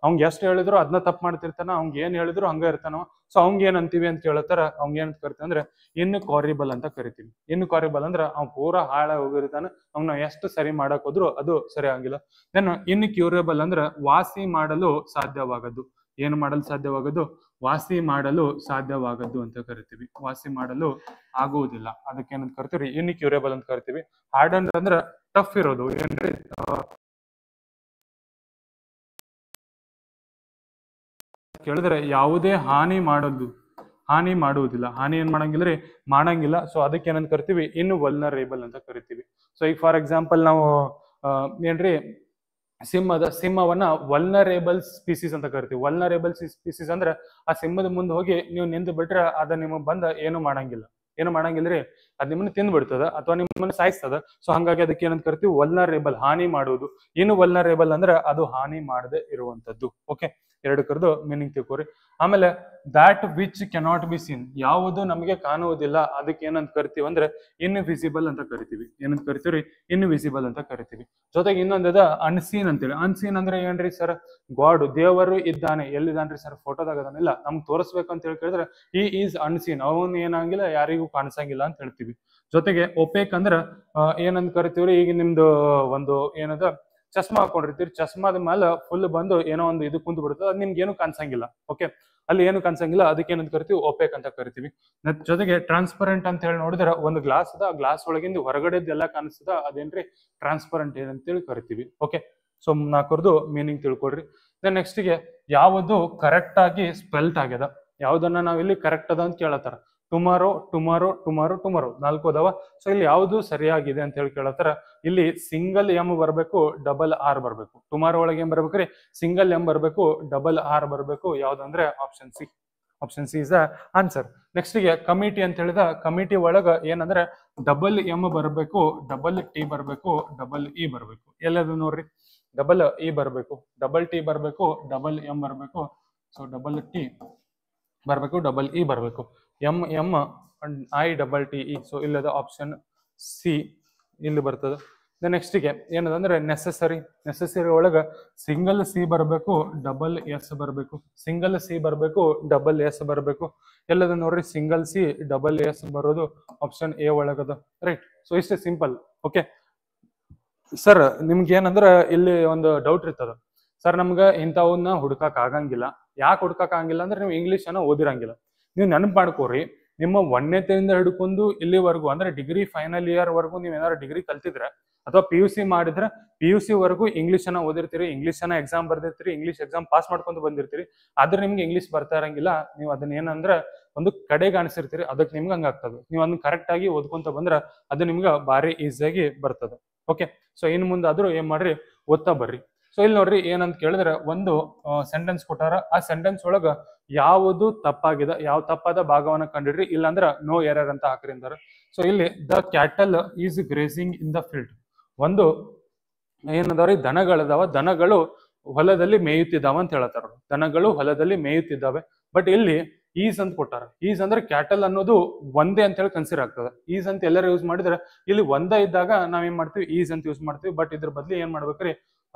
ಅವ್ಗೆ ಎಷ್ಟು ಹೇಳಿದ್ರು ಅದನ್ನ ತಪ್ಪು ಮಾಡ್ತಿರ್ತಾನ, ಅವ್ಗೆ ಏನ್ ಹೇಳಿದ್ರು ಹಂಗ ಇರ್ತಾನವ. ಸೊ ಅವ್ಗೆ ಏನ್ ಅಂತೀವಿ ಅಂತ ಕೇಳತ್ತಾರ, ಅವ್ಗೆ ಏನ್ ಕರಿತೀವಿ ಅಂದ್ರೆ ಇನ್ಕಾರಿಬಲ್ ಅಂತ ಕರಿತೀವಿ. ಇನ್ಕಾರಿಬಲ್ ಅಂದ್ರೆ ಅವ್ನು ಪೂರಾ ಹಾಳಾಗಿ ಹೋಗಿರ್ತಾನೆ, ಅವ್ನ ಎಷ್ಟು ಸರಿ ಮಾಡಕ್ ಹೋದ್ರು ಅದು ಸರಿ ಆಗಿಲ್ಲ. ದೆನ್ ಇನ್ಕ್ಯೂರಬಲ್ ಅಂದ್ರೆ ವಾಸಿ ಮಾಡಲು ಸಾಧ್ಯವಾಗದ್ದು. ಏನು ಮಾಡಲು ಸಾಧ್ಯವಾಗದ್ದು? ವಾಸಿ ಮಾಡಲು ಸಾಧ್ಯವಾಗದ್ದು ಅಂತ ಕರಿತೀವಿ. ವಾಸಿ ಮಾಡಲು ಆಗುವುದಿಲ್ಲ, ಅದಕ್ಕೆ ಏನಂತ ಕರಿತೀವಿ? ಇನ್ಕ್ಯೂರಬಲ್ ಅಂತ ಕರಿತೀವಿ. ಹಾರ್ಡನ್ ಅಂದ್ರೆ ಟಫ್ ಇರೋದು. ಏನ್ರಿ? ಕೇಳಿದ್ರೆ ಯಾವುದೇ ಹಾನಿ ಮಾಡುವುದಿಲ್ಲ. ಹಾನಿ ಏನ್ ಮಾಡಂಗಿಲ್ಲ. ಸೊ ಅದಕ್ಕೆ ಏನಂತ ಕರಿತೀವಿ? ವಲ್ನರೇಬಲ್ ಅಂತ ಕರಿತೀವಿ. ಸೊ ಈಗ ಫಾರ್ ಎಕ್ಸಾಂಪಲ್ ನಾವು ಏನ್ರಿ ಸಿಂಹವನ್ನ ವಲ್ನರೇಬಲ್ ಸ್ಪೀಸೀಸ್ ಅಂತ ಕರಿತೀವಿ. ವಲ್ನರೇಬಲ್ ಸ್ಪೀಸೀಸ್ ಅಂದ್ರೆ ಆ ಸಿಂಹದ ಮುಂದೆ ಹೋಗಿ ನೀವು ನಿಂತು ಬಿಟ್ರೆ ಅದ ನಿಮಗ್ ಬಂದ ಏನು ಮಾಡಂಗಿಲ್ರಿ, ಅದ್ ನಿಮ್ಮನ್ನ ತಿಂದು ಬಿಡ್ತದ ಅಥವಾ ನಿಮ್ಮನ್ನ ಸಾಯಿಸ್ತದ. ಸೊ ಹಂಗಾಗಿ ಅದಕ್ಕೆ ಏನಂತ ಕರಿತೀವಿ? ವಲ್ನರೇಬಲ್, ಹಾನಿ ಮಾಡುವುದು. ವಲ್ನರೇಬಲ್ ಅಂದ್ರೆ ಅದು ಹಾನಿ ಮಾಡದೆ ಇರುವಂತದ್ದು. ಓಕೆ, ಎರಡು ಕರೆದು ಮೀನಿಂಗ್ ತಿಳ್ಕೊರಿ. ಆಮೇಲೆ ದಾಟ್ ವಿಚ್ ಕೆನಾಟ್ ಬಿ ಸೀನ್, ಯಾವುದು ನಮಗೆ ಕಾಣುವುದಿಲ್ಲ ಅದಕ್ಕೆ ಏನಂತ ಕರಿತೀವಿ ಅಂದ್ರೆ ಇನ್ವಿಸಿಬಲ್ ಅಂತ ಕರಿತೀವಿ. ಏನಂತ ಕರಿತೀವಿ? ಇನ್ವಿಸಿಬಲ್ ಅಂತ ಕರಿತೀವಿ. ಜೊತೆಗೆ ಇನ್ನೊಂದದ ಅನ್ಸೀನ್ ಅಂತೇಳಿ. ಅನ್ಸೀನ್ ಅಂದ್ರೆ ಏನ್ರಿ ಸರ್? ಗಾಡ್, ದೇವರು ಇದ್ದಾನೆ. ಎಲ್ಲಿದ್ದಾನ್ರಿ ಸರ್? ಫೋಟೋದಾಗ ಅದಾನಿಲ್ಲ, ನಮ್ಗೆ ತೋರಿಸ್ಬೇಕು ಅಂತ ಹೇಳಿ ಕೇಳಿದ್ರೆ ಹಿ ಈಸ್ ಅನ್ಸೀನ್, ಅವನು ಏನಾಗಿಲ್ಲ, ಯಾರಿಗೂ ಕಾಣಿಸಂಗಿಲ್ಲ ಅಂತ ಹೇಳ್ತೀವಿ. ಜೊತೆಗೆ ಒಪೇಕ್ ಅಂದ್ರ ಏನಂತ ಕರಿತೀವ್ರಿ? ಈಗ ನಿಮ್ದು ಒಂದು ಏನದ ಚಸ್ಮಾ ಹಾಕೊಂಡಿರ್ತೀರಿ, ಚಸ್ಮಾದ ಮೇಲೆ ಫುಲ್ ಬಂದು ಏನೋ ಒಂದು ಇದು ಕುಂತು ಬಿಡುತ್ತದೆ, ಅದು ನಿಮ್ಗೆ ಏನು ಕಾಣಿಸಂಗಿಲ್ಲ. ಓಕೆ, ಅಲ್ಲಿ ಏನು ಕಾಣಿಸಂಗಿಲ್ಲ, ಅದಕ್ಕೆ ಏನಂತ ಕರಿತೀವಿ? ಒಪೇಕ್ ಅಂತ ಕರಿತೀವಿ. ಜೊತೆಗೆ ಟ್ರಾನ್ಸ್ಪರೆಂಟ್ ಅಂತ ಹೇಳಿ ನೋಡಿದ್ರೆ ಒಂದು ಗ್ಲಾಸ್ ಅದ, ಗ್ಲಾಸ್ ಒಳಗಿಂದ ಹೊರಗಡೆದೆಲ್ಲ ಕಾಣಿಸ್ತದ, ಅದೇನ್ರಿ? ಟ್ರಾನ್ಸ್ಪರೆಂಟ್ ಏನಂತೇಳಿ ಕರಿತೀವಿ. ಓಕೆ, ಸೊ ನಾಲ್ಕರದು ಮೀನಿಂಗ್ ತಿಳ್ಕೊಡ್ರಿ. ದೆನ್ ನೆಕ್ಸ್ಟ್ಗೆ ಯಾವುದು ಕರೆಕ್ಟ್ ಆಗಿ ಸ್ಪೆಲ್ಟ್ ಆಗ್ಯದ, ಯಾವ್ದನ್ನ ನಾವ್ ಇಲ್ಲಿ ಕರೆಕ್ಟ್ ಅದ ಅಂತ ಕೇಳತ್ತಾರ. ಟುಮಾರೋ, ಟುಮಾರೋ, ಟುಮಾರೋ, ಟುಮಾರೋ, 4 ಅದಾವ. ಸೊ ಇಲ್ಲಿ ಯಾವುದು ಸರಿಯಾಗಿದೆ ಅಂತ ಹೇಳಿ ಕೇಳತ್ತಾರ. ಇಲ್ಲಿ ಸಿಂಗಲ್ ಎಂ ಬರ್ಬೇಕು, ಡಬಲ್ ಆರ್ ಬರ್ಬೇಕು. ಟುಮಾರೋ ಒಳಗೆ ಏನ್ ಬರ್ಬೇಕ್ರಿ? ಸಿಂಗಲ್ ಎಂ ಬರ್ಬೇಕು, ಡಬಲ್ ಆರ್ ಬರ್ಬೇಕು. ಯಾವ್ದಂದ್ರೆ option C. Option C is the answer. ನೆಕ್ಸ್ಟ್ಗೆ ಕಮಿಟಿ ಅಂತ ಹೇಳಿದ, ಕಮಿಟಿ ಒಳಗ ಏನಂದ್ರೆ ಡಬಲ್ ಎಂ ಬರ್ಬೇಕು, ಡಬಲ್ ಟಿ ಬರ್ಬೇಕು, ಡಬಲ್ ಇ ಬರ್ಬೇಕು. ಎಲ್ಲದು ನೋಡ್ರಿ, ಡಬಲ್ ಇ ಬರ್ಬೇಕು, ಡಬಲ್ ಟಿ ಬರ್ಬೇಕು, ಡಬಲ್ ಎಂ ಬರ್ಬೇಕು. ಸೊ ಡಬಲ್ ಟಿ ಬರ್ಬೇಕು, ಡಬಲ್ ಇ ಬರ್ಬೇಕು. M I double T E. So ಇಲ್ಲದ ಆಪ್ಷನ್ ಸಿ ಇಲ್ಲಿ ಬರ್ತದೆ. ನೆಕ್ಸ್ಟ್ಗೆ ಏನದಂದ್ರೆ ನೆಸೆಸರಿ ಒಳಗ ಸಿಂಗಲ್ ಸಿ ಬರ್ಬೇಕು, ಡಬಲ್ ಎಸ್ ಬರ್ಬೇಕು. ಸಿಂಗಲ್ ಸಿ ಬರ್ಬೇಕು, ಡಬಲ್ ಎಸ್ ಬರ್ಬೇಕು. ಎಲ್ಲದ ನೋಡ್ರಿ, ಸಿಂಗಲ್ ಸಿ ಡಬಲ್ ಎಸ್ ಬರೋದು ಆಪ್ಷನ್ ಎ ಒಳಗದ. ರೈಟ್. ಸೊ ಇಷ್ಟೇ ಸಿಂಪಲ್. ಓಕೆ ಸರ್, ನಿಮ್ಗೆ ಏನಂದ್ರ ಇಲ್ಲಿ ಒಂದು ಡೌಟ್ ಇರ್ತದ, ಸರ್ ನಮ್ಗ ಇಂಥವನ್ನ ಹುಡ್ಕಾಕ್ ಆಗಂಗಿಲ್ಲ. ಯಾಕೆ ಹುಡ್ಕಾಕ್ ಆಗಂಗಿಲ್ಲ ಅಂದ್ರೆ ನೀವು ಇಂಗ್ಲಿಷ್ ಅನ್ನ ಓದಿರಂಗಿಲ್ಲ. ನೀವು ನೆನಪು ಮಾಡ್ಕೋರಿ, ನಿಮ್ಮ 1ನೇತೆಯಿಂದ ಹಿಡ್ಕೊಂಡು ಇಲ್ಲಿವರೆಗೂ ಅಂದ್ರೆ ಡಿಗ್ರಿ ಫೈನಲ್ ಇಯರ್ ವರೆಗೂ ನೀವು ಏನಾದ್ರು ಡಿಗ್ರಿ ಕಲ್ತಿದ್ರೆ ಅಥವಾ PUC ಮಾಡಿದ್ರೆ PUC ವರೆಗೂ ಇಂಗ್ಲಿಷ್ ಅನ್ನ ಓದಿರ್ತೀರಿ, ಇಂಗ್ಲಿಷ್ ಅನ್ನ ಎಕ್ಸಾಮ್ ಬರ್ದಿರ್ತೀರಿ, ಇಂಗ್ಲಿಷ್ ಎಕ್ಸಾಮ್ ಪಾಸ್ ಮಾಡ್ಕೊಂಡು ಬಂದಿರ್ತೀರಿ. ಆದ್ರೆ ನಿಮ್ಗೆ ಇಂಗ್ಲಿಷ್ ಬರ್ತಾ ಇರಂಗಿಲ್ಲ, ನೀವು ಅದನ್ನ ಏನಂದ್ರೆ ಒಂದು ಕಡೆಗೆ ಅನಿಸಿರ್ತೀರಿ, ಅದಕ್ಕೆ ನಿಮ್ಗೆ ಹಂಗಾಗ್ತದೆ. ನೀವು ಅದನ್ನ ಕರೆಕ್ಟ್ ಆಗಿ ಓದ್ಕೊಂತ ಬಂದ್ರೆ ಅದು ನಿಮ್ಗೆ ಭಾರಿ ಈಸಿಯಾಗಿ ಬರ್ತದೆ. ಓಕೆ, ಸೊ ಇನ್ ಮುಂದಾದ್ರೂ ಏನ್ ಮಾಡ್ರಿ, ಓದ್ತಾ ಬರ್ರಿ. ಸೊ ಇಲ್ಲಿ ನೋಡ್ರಿ ಏನಂತ ಕೇಳಿದ್ರೆ ಒಂದು ಸೆಂಟೆನ್ಸ್ ಕೊಟ್ಟಾರ, ಆ ಸೆಂಟೆನ್ಸ್ ಒಳಗ ಯಾವುದು ತಪ್ಪಾಗಿದೆ, ಯಾವ ತಪ್ಪಾದ ಭಾಗವನ್ನ ಕಂಡಿಡ್ರಿ, ಇಲ್ಲಾಂದ್ರ ನೋ ಎರರ್ ಅಂತ ಹಾಕ್ರಿ ಅಂತಾರ. ಸೊ ಇಲ್ಲಿ the cattle is grazing in the field. ಒಂದು ಏನದಾವ್ರಿ, ದನಗಳದಾವ, ದನಗಳು ಹೊಲದಲ್ಲಿ ಮೇಯುತ್ತಿದ್ದಾವ ಅಂತ ಹೇಳ್ತಾರ. ದನಗಳು ಹೊಲದಲ್ಲಿ ಮೇಯುತ್ತಿದ್ದಾವೆ. ಬಟ್ ಇಲ್ಲಿ ಈಸ್ ಅಂತ ಕೊಟ್ಟಾರ. ಈಸ್ ಅಂದ್ರೆ ಕ್ಯಾಟಲ್ ಅನ್ನೋದು ಒಂದೇ ಅಂತ ಹೇಳಿ ಕನ್ಸಿಡರ್ ಆಗ್ತದೆ. ಈಸ್ ಅಂತ ಎಲ್ಲರೂ ಯೂಸ್ ಮಾಡಿದ್ರೆ ಇಲ್ಲಿ ಒಂದೇ ಇದ್ದಾಗ ನಾವೇನ್ ಮಾಡ್ತೀವಿ, ಈಸ್ ಅಂತ ಯೂಸ್ ಮಾಡ್ತೀವಿ. ಬಟ್ ಇದ್ರ ಬದ್ಲಿ ಏನ್ ಮಾಡ್ಬೇಕ್ರಿ,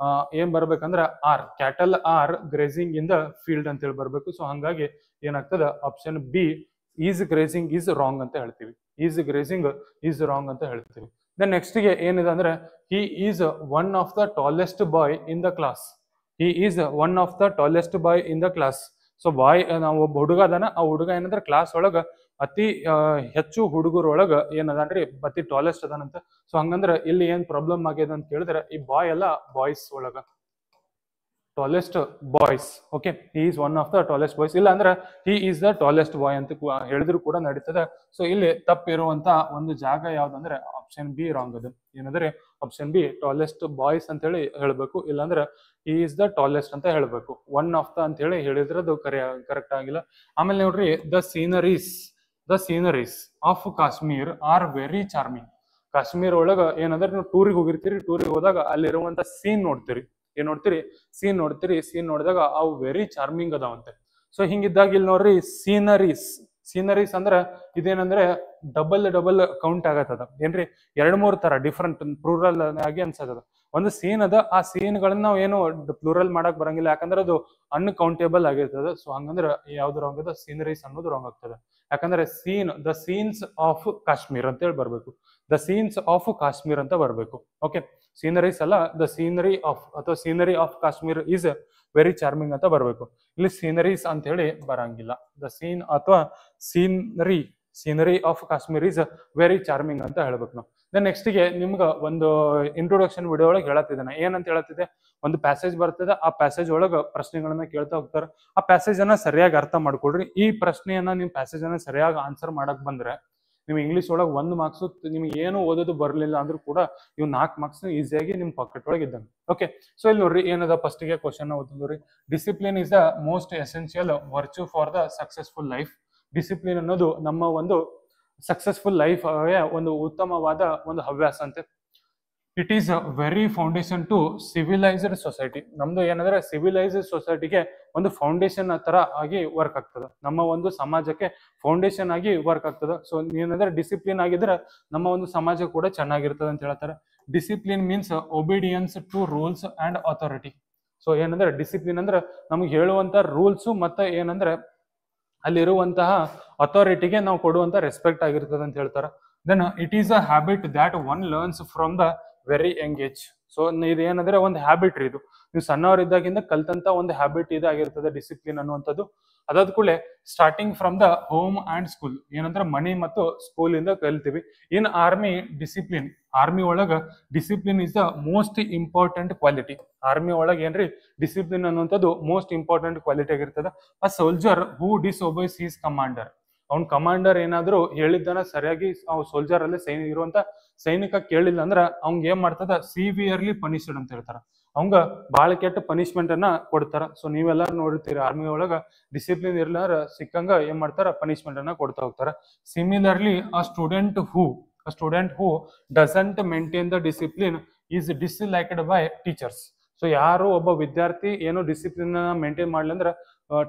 ಏನ್ ಬರ್ಬೇಕಂದ್ರ or, cattle are grazing in the field ಅಂತ ಹೇಳಿ ಬರ್ಬೇಕು. ಸೊ ಹಂಗಾಗಿ ಏನಾಗ್ತದ, option B is grazing is wrong ಅಂತ ಹೇಳ್ತೀವಿ. ಈಸ್ ಗ್ರೇಸಿಂಗ್ ಈಸ್ ರಾಂಗ್ ಅಂತ ಹೇಳ್ತೀವಿ. ದೆನ್ ನೆಕ್ಸ್ಟ್ ಗೆ ಏನಿದೆ ಅಂದ್ರೆ he is one of the tallest boy in the class. He is one of the tallest boy in the class. So boy, ನಾವು ಒಬ್ಬ ಹುಡುಗ ಅದಾನ, ಆ ಹುಡುಗ ಏನಂದ್ರೆ ಕ್ಲಾಸ್ ಒಳಗ ಅತಿ ಹೆಚ್ಚು ಹುಡುಗರೊಳಗ ಏನದನ್ರಿ ಅತಿ ಟಾಲೆಸ್ಟ್ ಅದಾನಂತ. ಸೊ ಹಂಗಂದ್ರ ಇಲ್ಲಿ ಏನ್ ಪ್ರಾಬ್ಲಮ್ ಆಗ್ಯದ ಅಂತ ಕೇಳಿದ್ರೆ ಈ ಬಾಯ್ ಎಲ್ಲ ಬಾಯ್ಸ್ ಒಳಗ tallest boys. Okay, he is one of the tallest boys, ಇಲ್ಲ ಅಂದ್ರೆ ಹಿ ಈಸ್ ದ ಟಾಲೆಸ್ಟ್ ಬಾಯ್ ಅಂತ ಹೇಳಿದ್ರು ಕೂಡ ನಡೀತದೆ. ಸೊ ಇಲ್ಲಿ ತಪ್ಪಿರುವಂತ ಒಂದು ಜಾಗ ಯಾವ್ದಂದ್ರೆ ಆಪ್ಷನ್ ಬಿ ರಾಂಗ್. ಅದು ಏನಂದ್ರೆ ಆಪ್ಷನ್ ಬಿ ಟಾಲೆಸ್ಟ್ ಬಾಯ್ಸ್ ಅಂತ ಹೇಳಿ ಹೇಳ್ಬೇಕು, ಇಲ್ಲಾಂದ್ರೆ ಹಿ ಈಸ್ ದ ಟಾಲೆಸ್ಟ್ ಅಂತ ಹೇಳ್ಬೇಕು. ಒನ್ ಆಫ್ ದ ಅಂತ ಹೇಳಿ ಹೇಳಿದ್ರೆ ಅದು ಕರೆಕ್ಟ್ ಆಗಿಲ್ಲ. ಆಮೇಲೆ ನೋಡ್ರಿ, the sceneries of Kashmir are very charming. Kashmir ಒಳಗ ಏನಂದ್ರೆ ನೀವು ಟೂರಿಗೆ ಹೋಗಿರ್ತೀರಿ, ಟೂರಿಗೆ ಹೋದಾಗ ಅಲ್ಲಿರುವಂತ ಸೀನ್ ನೋಡ್ತೀರಿ. ಏನ್ ನೋಡ್ತೀರಿ, ಸೀನ್ ನೋಡ್ತೀರಿ. ಸೀನ್ ನೋಡಿದಾಗ ಅವು ವೆರಿ ಚಾರ್ಮಿಂಗ್ ಅದಾವಂತೆ. ಸೊ ಹಿಂಗಿದ್ದಾಗ ಇಲ್ಲಿ ನೋಡ್ರಿ ಸೀನರೀಸ್ ಅಂದ್ರೆ ಇದೇನಂದ್ರೆ ಡಬಲ್ ಕೌಂಟ್ ಆಗತ್ತದ. ಏನ್ರಿ, 2-3 ತರ ಡಿಫ್ರೆಂಟ್ ಪ್ಲೂರಲ್ ಆಗಿ ಅನ್ಸತ್ತದ. ಒಂದು ಸೀನ್ ಅದ, ಆ ಸೀನ್ ಗಳನ್ನ ನಾವು ಏನು ಪ್ಲೂರಲ್ ಮಾಡಕ್ ಬರಂಗಿಲ್ಲ, ಯಾಕಂದ್ರೆ ಅದು ಅನ್ಕೌಂಟೇಬಲ್ ಆಗಿರ್ತದೆ. ಸೊ ಹಂಗಂದ್ರೆ ಯಾವ್ದು ರಾಂಗ್ ಅದ, ಸೀನರೀಸ್ ಅನ್ನೋದು ರಾಂಗ್ ಆಗ್ತದೆ. ಯಾಕಂದ್ರೆ ದ ಸೀನ್ಸ್ ಆಫ್ ಕಾಶ್ಮೀರ್ ಅಂತ ಹೇಳಿ ಬರ್ಬೇಕು. ದ ಸೀನ್ಸ್ ಆಫ್ ಕಾಶ್ಮೀರ್ ಅಂತ ಬರ್ಬೇಕು. ಓಕೆ, ಸೀನರೀಸ್ ಅಲ್ಲ, ದ ಸೀನರಿ ಆಫ್ ಅಥವಾ scenery of Kashmir is very charming ಅಂತ ಬರ್ಬೇಕು. ಇಲ್ಲಿ ಸೀನರೀಸ್ ಅಂತ ಹೇಳಿ ಬರಂಗಿಲ್ಲ. ದ ಸೀನ್ ಅಥವಾ scenery of Kashmir is very charming ಅಂತ ಹೇಳ್ಬೇಕು ನಾವು. ದೆನ್ ನೆಕ್ಸ್ಟ್ ಗೆ ನಿಮ್ಗೆ ಒಂದು ಇಂಟ್ರೊಡಕ್ಷನ್ ವಿಡಿಯೋ ಒಳಗೆ ಹೇಳತ್ತಿದ್ದೇನೆ. ಏನಂತ ಹೇಳತ್ತಿದೆ, ಒಂದು ಪ್ಯಾಸೇಜ್ ಬರ್ತದೆ, ಆ ಪ್ಯಾಸೇಜ್ ಒಳಗೆ ಪ್ರಶ್ನೆಗಳನ್ನ ಕೇಳ್ತಾ ಹೋಗ್ತಾರೆ. ಆ ಪ್ಯಾಸೇಜ್ ಅನ್ನ ಸರಿಯಾಗಿ ಅರ್ಥ ಮಾಡ್ಕೊಳ್ರಿ. ಈ ಪ್ರಶ್ನೆಯನ್ನ ನೀವು ಪ್ಯಾಸೇಜ್ ಅನ್ನ ಸರಿಯಾಗಿ ಆನ್ಸರ್ ಮಾಡಕ್ ಬಂದ್ರೆ ನೀವು ಇಂಗ್ಲಿಷ್ ಒಳಗೆ 1 ಮಾರ್ಕ್ಸ್, ನಿಮ್ಗೆ ಏನು ಓದೋದು ಬರಲಿಲ್ಲ ಅಂದ್ರೂ ಕೂಡ ಇವ್ 4 ಮಾರ್ಕ್ಸ್ ಈಸಿಯಾಗಿ ನಿಮ್ ಪಾಕೆಟ್ ಒಳಗೆ ಇದ್ದಂಗೆ. ಓಕೆ, ಸೊ ಇಲ್ಲಿ ನೋಡ್ರಿ ಏನದ ಫಸ್ಟ್ ಗೆ ಕ್ವಶನ್ ಓದಿದ್ರಿ. Discipline is the most essential virtue for the successful life. Discipline ಅನ್ನೋದು ನಮ್ಮ ಒಂದು ಸಕ್ಸಸ್ಫುಲ್ ಲೈಫ್ ಒಂದು ಉತ್ತಮವಾದ ಒಂದು ಹವ್ಯಾಸ ಅಂತೆ. It is very foundation to civilized society. ನಮ್ದು ಏನಂದ್ರೆ ಸಿವಿಲೈಸ್ಡ್ ಸೊಸೈಟಿಗೆ ಒಂದು ಫೌಂಡೇಶನ್ ತರ ಆಗಿ ವರ್ಕ್ ಆಗ್ತದೆ. ನಮ್ಮ ಒಂದು ಸಮಾಜಕ್ಕೆ ಫೌಂಡೇಶನ್ ಆಗಿ ವರ್ಕ್ ಆಗ್ತದೆ. ಸೊ ಏನಂದ್ರೆ ಡಿಸಿಪ್ಲಿನ್ ಆಗಿದ್ರೆ ನಮ್ಮ ಒಂದು ಸಮಾಜ ಕೂಡ ಚೆನ್ನಾಗಿರ್ತದೆ ಅಂತ ಹೇಳ್ತಾರೆ. Discipline means obedience to rules and authority. So ಏನಂದ್ರೆ ಡಿಸಿಪ್ಲಿನ್ ಅಂದ್ರೆ ನಮ್ಗೆ ಹೇಳುವಂತ ರೂಲ್ಸ್ ಮತ್ತೆ ಏನಂದ್ರೆ ಅಲ್ಲಿರುವಂತಹ ಅಥಾರಿಟಿಗೆ ನಾವು ಕೊಡುವಂತ ರೆಸ್ಪೆಕ್ಟ್ ಆಗಿರ್ತದೆ ಅಂತ ಹೇಳ್ತಾರೆ. Then it is a habit that one learns from the very young age. So ಇದೇನಂದ್ರೆ ಒಂದು ಹ್ಯಾಬಿಟ್ ರೀ ಇದು. ನೀವು ಸಣ್ಣವರಿದ್ದಾಗಿಂದ ಕಲ್ತಂತ ಒಂದು ಹ್ಯಾಬಿಟ್ ಇದಾಗಿರ್ತದೆ ಡಿಸಿಪ್ಲಿನ್ ಅನ್ನುವಂಥದ್ದು. ಅದಾದ ಕೂಡಲೇ starting from the home and school, ಏನಂದ್ರೆ ಮನೆ ಮತ್ತು ಸ್ಕೂಲ್ ಇಂದ ಕಲ್ತೀವಿ. ಇನ್ ಆರ್ಮಿ ಡಿಸಿಪ್ಲಿನ್, ಆರ್ಮಿ ಒಳಗ discipline is the most important quality. Army ಒಳಗೆ ಏನ್ರಿ ಡಿಸಿಪ್ಲಿನ್ ಅನ್ನುವಂಥದ್ದು ಮೋಸ್ಟ್ ಇಂಪಾರ್ಟೆಂಟ್ ಕ್ವಾಲಿಟಿ ಆಗಿರ್ತದೆ. ಅ ಸೋಲ್ಜರ್ ಹೂ ಡಿಸ್ಒಬೈಸ್ ಹೀಸ್ ಕಮಾಂಡರ್. ಅವ್ನ ಕಮಾಂಡರ್ ಏನಾದ್ರು ಹೇಳಿದ್ದನ ಸರಿಯಾಗಿ ಸೋಲ್ಜರ್ ಅಲ್ಲಿ ಇರುವಂತ ಸೈನಿಕ ಕೇಳಿಲ್ಲ ಅಂದ್ರ ಅವ್ಗೆ ಏನ್ ಮಾಡ್ತದ, ಸಿವಿಯರ್ಲಿ ಪನಿಷ್ಡ್ ಅಂತ ಹೇಳ್ತಾರ. ಅವಂಗ ಬಹಳ ಕೆಟ್ಟ ಪನಿಷ್ಮೆಂಟ್ ಅನ್ನ ಕೊಡ್ತಾರ. ಸೊ ನೀವೆಲ್ಲ ನೋಡಿರ್ತೀರಿ ಆರ್ಮಿ ಒಳಗ ಡಿಸಿಪ್ಲಿನ್ ಇರ್ಲಾರ ಸಿಕ್ಕಂಗ ಏನ್ ಮಾಡ್ತಾರ, ಪನಿಷ್ಮೆಂಟ್ ಅನ್ನ ಕೊಡ್ತಾ ಹೋಗ್ತಾರ. Similarly a student who doesn't maintain the discipline is disliked by teachers. So ಯಾರು ಒಬ್ಬ ವಿದ್ಯಾರ್ಥಿ ಏನು ಡಿಸಿಪ್ಲಿನ್ ಮೇಂಟೈನ್ ಮಾಡ್ಲಿ ಅಂದ್ರೆ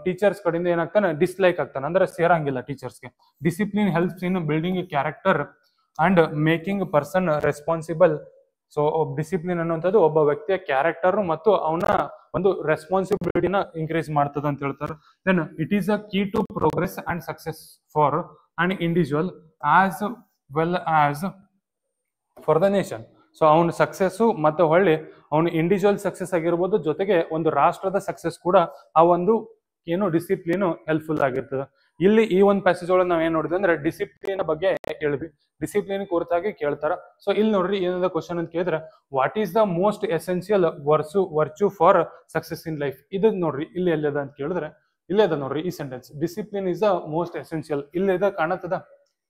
ಟೀಚರ್ಸ್ ಕಡೆಯಿಂದ ಏನಾಗ್ತಾನೆ, ಡಿಸ್ಲೈಕ್ ಆಗ್ತಾನೆ, ಅಂದ್ರೆ ಸೇರಂಗಿಲ್ಲ ಟೀಚರ್ಸ್ಗೆ. Discipline helps in building character and making person responsible. So discipline ಅನ್ನುವಂಥದ್ದು ಒಬ್ಬ ವ್ಯಕ್ತಿಯ ಕ್ಯಾರೆಕ್ಟರ್ ಮತ್ತು ಅವನ ಒಂದು ರೆಸ್ಪಾನ್ಸಿಬಿಲಿಟಿನ ಇನ್ಕ್ರೀಸ್ ಮಾಡ್ತದ ಅಂತ ಹೇಳ್ತಾರೆ. Then it is a key to progress and success for an individual as well as for the nation. So ಅವನ ಸಕ್ಸಸ್ಸು ಮತ್ತೆ ಹೊಳ್ಳಿ ಅವನು ಇಂಡಿವಿಜುವಲ್ ಸಕ್ಸಸ್ ಆಗಿರ್ಬೋದು, ಜೊತೆಗೆ ಒಂದು ರಾಷ್ಟ್ರದ ಸಕ್ಸಸ್ ಕೂಡ ಆ ಒಂದು ಏನು ಡಿಸಿಪ್ಲಿನ್ ಹೆಲ್ಪ್ಫುಲ್ ಆಗಿರ್ತದೆ. ಇಲ್ಲಿ ಈ ಒಂದು ಪ್ಯಾಸೇಜ್ ಒಳಗೆ ನಾವ್ ಏನ್ ನೋಡಿದ್ವಿ ಅಂದ್ರೆ ಡಿಸಿಪ್ಲಿನ್ ಬಗ್ಗೆ ಕೇಳಿದ್ವಿ, ಡಿಸಿಪ್ಲಿನ್ ಕುರಿತಾಗಿ ಕೇಳ್ತಾರ. ಸೊ ಇಲ್ಲಿ ನೋಡ್ರಿ ಏನದ ಕ್ವಶನ್ ಅಂತ ಕೇಳಿದ್ರೆ what is the most essential virtue for success in life. ಇದು ನೋಡ್ರಿ ಇಲ್ಲಿ ಎಲ್ಲದ ಅಂತ ಕೇಳಿದ್ರೆ ಇಲ್ಲೇ ಅದ ನೋಡ್ರಿ ಈ sentence, discipline is the most essential. ಇಲ್ಲದ ಕಾಣತ್ತದ,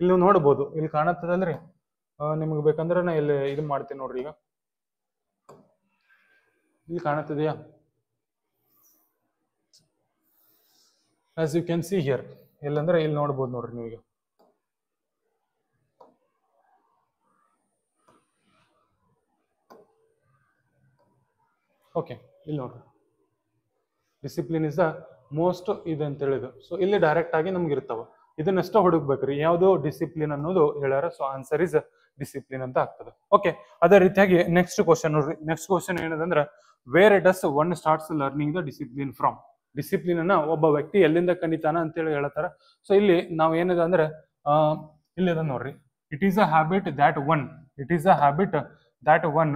ಇಲ್ಲಿ ನೀವು ನೋಡಬಹುದು, ಇಲ್ಲಿ ಕಾಣತ್ತದಲ್ರಿ. ನಿಮ್ಗೆ ಬೇಕಂದ್ರೆ ನಾ ಇಲ್ಲಿ ಇದು ಮಾಡ್ತೀನಿ ನೋಡ್ರಿ. ಈಗ ಇಲ್ಲಿ ಕಾಣತ್ತದೆಯಾ? As you can see here, ಇಲ್ಲಂದ್ರೆ ಇಲ್ಲಿ ನೋಡ್ಬೋದು ನೋಡ್ರಿ ನೀವೀಗ. ಓಕೆ, ಇಲ್ಲಿ ನೋಡ್ರಿ ಡಿಸಿಪ್ಲಿನ್ ಇಸ್ ದ ಮೋಸ್ಟ್ ಇದು ಅಂತ ಹೇಳಿದ್ರು. ಸೊ ಇಲ್ಲಿ ಡೈರೆಕ್ಟ್ ಆಗಿ ನಮ್ಗೆ ಇರ್ತಾವ, ಇದನ್ನಷ್ಟ ಹುಡುಕ್ಬೇಕ್ರಿ ಯಾವ್ದು ಡಿಸಿಪ್ಲಿನ್ ಅನ್ನೋದು ಹೇಳ್ಯಾರ. ಸೊ ಆನ್ಸರ್ ಇಸ್ ಡಿಸಿಪ್ಲಿನ್ ಅಂತ ಆಗ್ತದೆ. ಓಕೆ, ಅದೇ ರೀತಿಯಾಗಿ ನೆಕ್ಸ್ಟ್ ಕ್ವಶನ್ ನೋಡ್ರಿ. ನೆಕ್ಸ್ಟ್ ಕ್ವಶನ್ ಏನದಂದ್ರೆ where does one starts learning the discipline from. Discipline ಅನ್ನ ಒಬ್ಬ ವ್ಯಕ್ತಿ ಎಲ್ಲಿಂದ ಕಲಿತಾನ ಅಂತೇಳಿ ಹೇಳ್ತಾರ. ಸೊ ಇಲ್ಲಿ ನಾವ್ ಏನಿದೆ ಅಂದ್ರೆ ಇಲ್ಲಿ ಅದ ನೋಡ್ರಿ, it is a habit that one, it is a habit that one,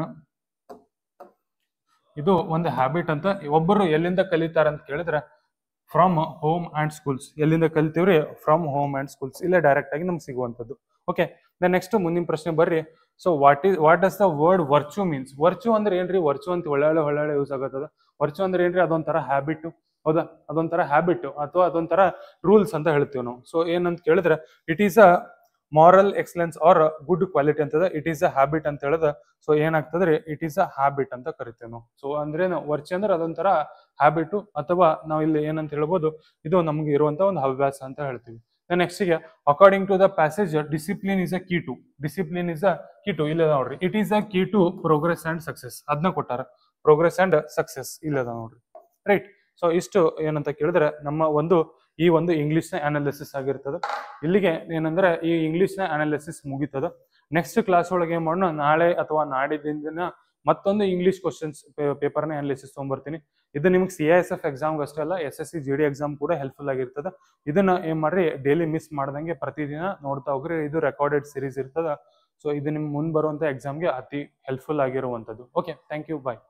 ಇದು ಒಂದು ಹ್ಯಾಬಿಟ್ ಅಂತ ಒಬ್ಬರು ಎಲ್ಲಿಂದ ಕಲಿತಾರ ಅಂತ ಕೇಳಿದ್ರೆ ಫ್ರಮ್ ಹೋಮ್ ಅಂಡ್ ಸ್ಕೂಲ್ಸ್. ಎಲ್ಲಿಂದ ಕಲಿತೀವ್ರಿ? From home and schools. ಇಲ್ಲೇ ಡೈರೆಕ್ಟ್ ಆಗಿ ನಮ್ಗೆ ಸಿಗುವಂಥದ್ದು. ಓಕೆ, ನೆಕ್ಸ್ಟ್ ಮುಂದಿನ ಪ್ರಶ್ನೆ ಬರ್ರಿ. So what does the word virtue means. Virtue ಅಂದ್ರೆ ಏನ್ರಿ? ವರ್ಚು ಅಂತ ಒಳ್ಳೆ ಯೂಸ್ ಆಗತ್ತದ. ವರ್ಚು ಅಂದ್ರೆ ಏನ್ರಿ? ಅದೊಂಥರ ಹ್ಯಾಬಿಟ್, ಹೌದಾ? ಅದೊಂಥರ ಹ್ಯಾಬಿಟ್ ಅಥವಾ ಅದೊಂಥರ ರೂಲ್ಸ್ ಅಂತ ಹೇಳ್ತೀವಿ ನಾವು. ಸೊ ಏನಂತ ಕೇಳಿದ್ರೆ it is a moral excellence or good quality ಅಂತದ. ಇಟ್ ಈಸ್ ಅ ಹ್ಯಾಬಿಟ್ ಅಂತ ಹೇಳದ. ಸೊ ಏನಾಗ್ತದ್ರಿ? ಇಟ್ ಈಸ್ ಅ ಹ್ಯಾಬಿಟ್ ಅಂತ ಕರಿತೇವೆ ನಾವು. ಸೊ ಅಂದ್ರೆ ವರ್ಚಿ ಅಂದ್ರೆ ಅದೊಂಥರ ಹ್ಯಾಬಿಟ್, ಅಥವಾ ನಾವು ಇಲ್ಲಿ ಏನಂತ ಹೇಳ್ಬೋದು, ಇದು ನಮ್ಗೆ ಇರುವಂತ ಒಂದು ಹವ್ಯಾಸ ಅಂತ ಹೇಳ್ತೀವಿ. ನೆಕ್ಸ್ಟ್ ಗೆ according to the passage discipline is a key to. Discipline is a key to, ಇಲ್ಲ ನೋಡ್ರಿ. It is a key to progress and success. ಅದನ್ನ ಕೊಟ್ಟಾರ, ಪ್ರೋಗ್ರೆಸ್ ಅಂಡ್ ಸಕ್ಸಸ್ ಇಲ್ಲದ ನೋಡ್ರಿ. ರೈಟ್. ಸೊ ಇಷ್ಟು ಏನಂತ ಕೇಳಿದ್ರೆ ನಮ್ಮ ಈ ಒಂದು ಇಂಗ್ಲಿಷ್ ನ ಅನಾಲಿಸಿಸ್ ಆಗಿರ್ತದೆ. ಇಲ್ಲಿಗೆ ಏನಂದ್ರೆ ಈ ಇಂಗ್ಲಿಷ್ ನ ಅನಾಲಿಸಿಸ್ ಮುಗಿತದ. ನೆಕ್ಸ್ಟ್ ಕ್ಲಾಸ್ ಒಳಗೆ ಏನ್ ಮಾಡೋಣ, ನಾಳೆ ಅಥವಾ ನಾಡಿದ್ದಿನ ಮತ್ತೊಂದು ಇಂಗ್ಲಿಷ್ ಕ್ವಶನ್ಸ್ ಪೇಪರ್ನ ಅನಾಲಿಸಿಸ್ ತೊಗೊಂಡ್ಬರ್ತೀನಿ. ಇದು ನಿಮ್ಗೆ CISF ಎಕ್ಸಾಮ್ಗೆ ಅಷ್ಟೇ ಅಲ್ಲ, SSC GD ಎಕ್ಸಾಮ್ ಕೂಡ ಹೆಲ್ಪ್ಫುಲ್ ಆಗಿರ್ತದೆ. ಇದನ್ನ ಏನ್ ಮಾಡ್ರಿ, ಡೈಲಿ ಮಿಸ್ ಮಾಡ್ದಂಗೆ ಪ್ರತಿದಿನ ನೋಡ್ತಾ ಹೋಗ್ರಿ. ಇದು ರೆಕಾರ್ಡೆಡ್ ಸೀರೀಸ್ ಇರ್ತದ. ಸೊ ಇದು ನಿಮ್ ಮುಂದೆ ಬರುವಂತ ಎಕ್ಸಾಮ್ಗೆ ಅತಿ ಹೆಲ್ಪ್ಫುಲ್ ಆಗಿರುವಂತದ್ದು. Okay, thank you, bye.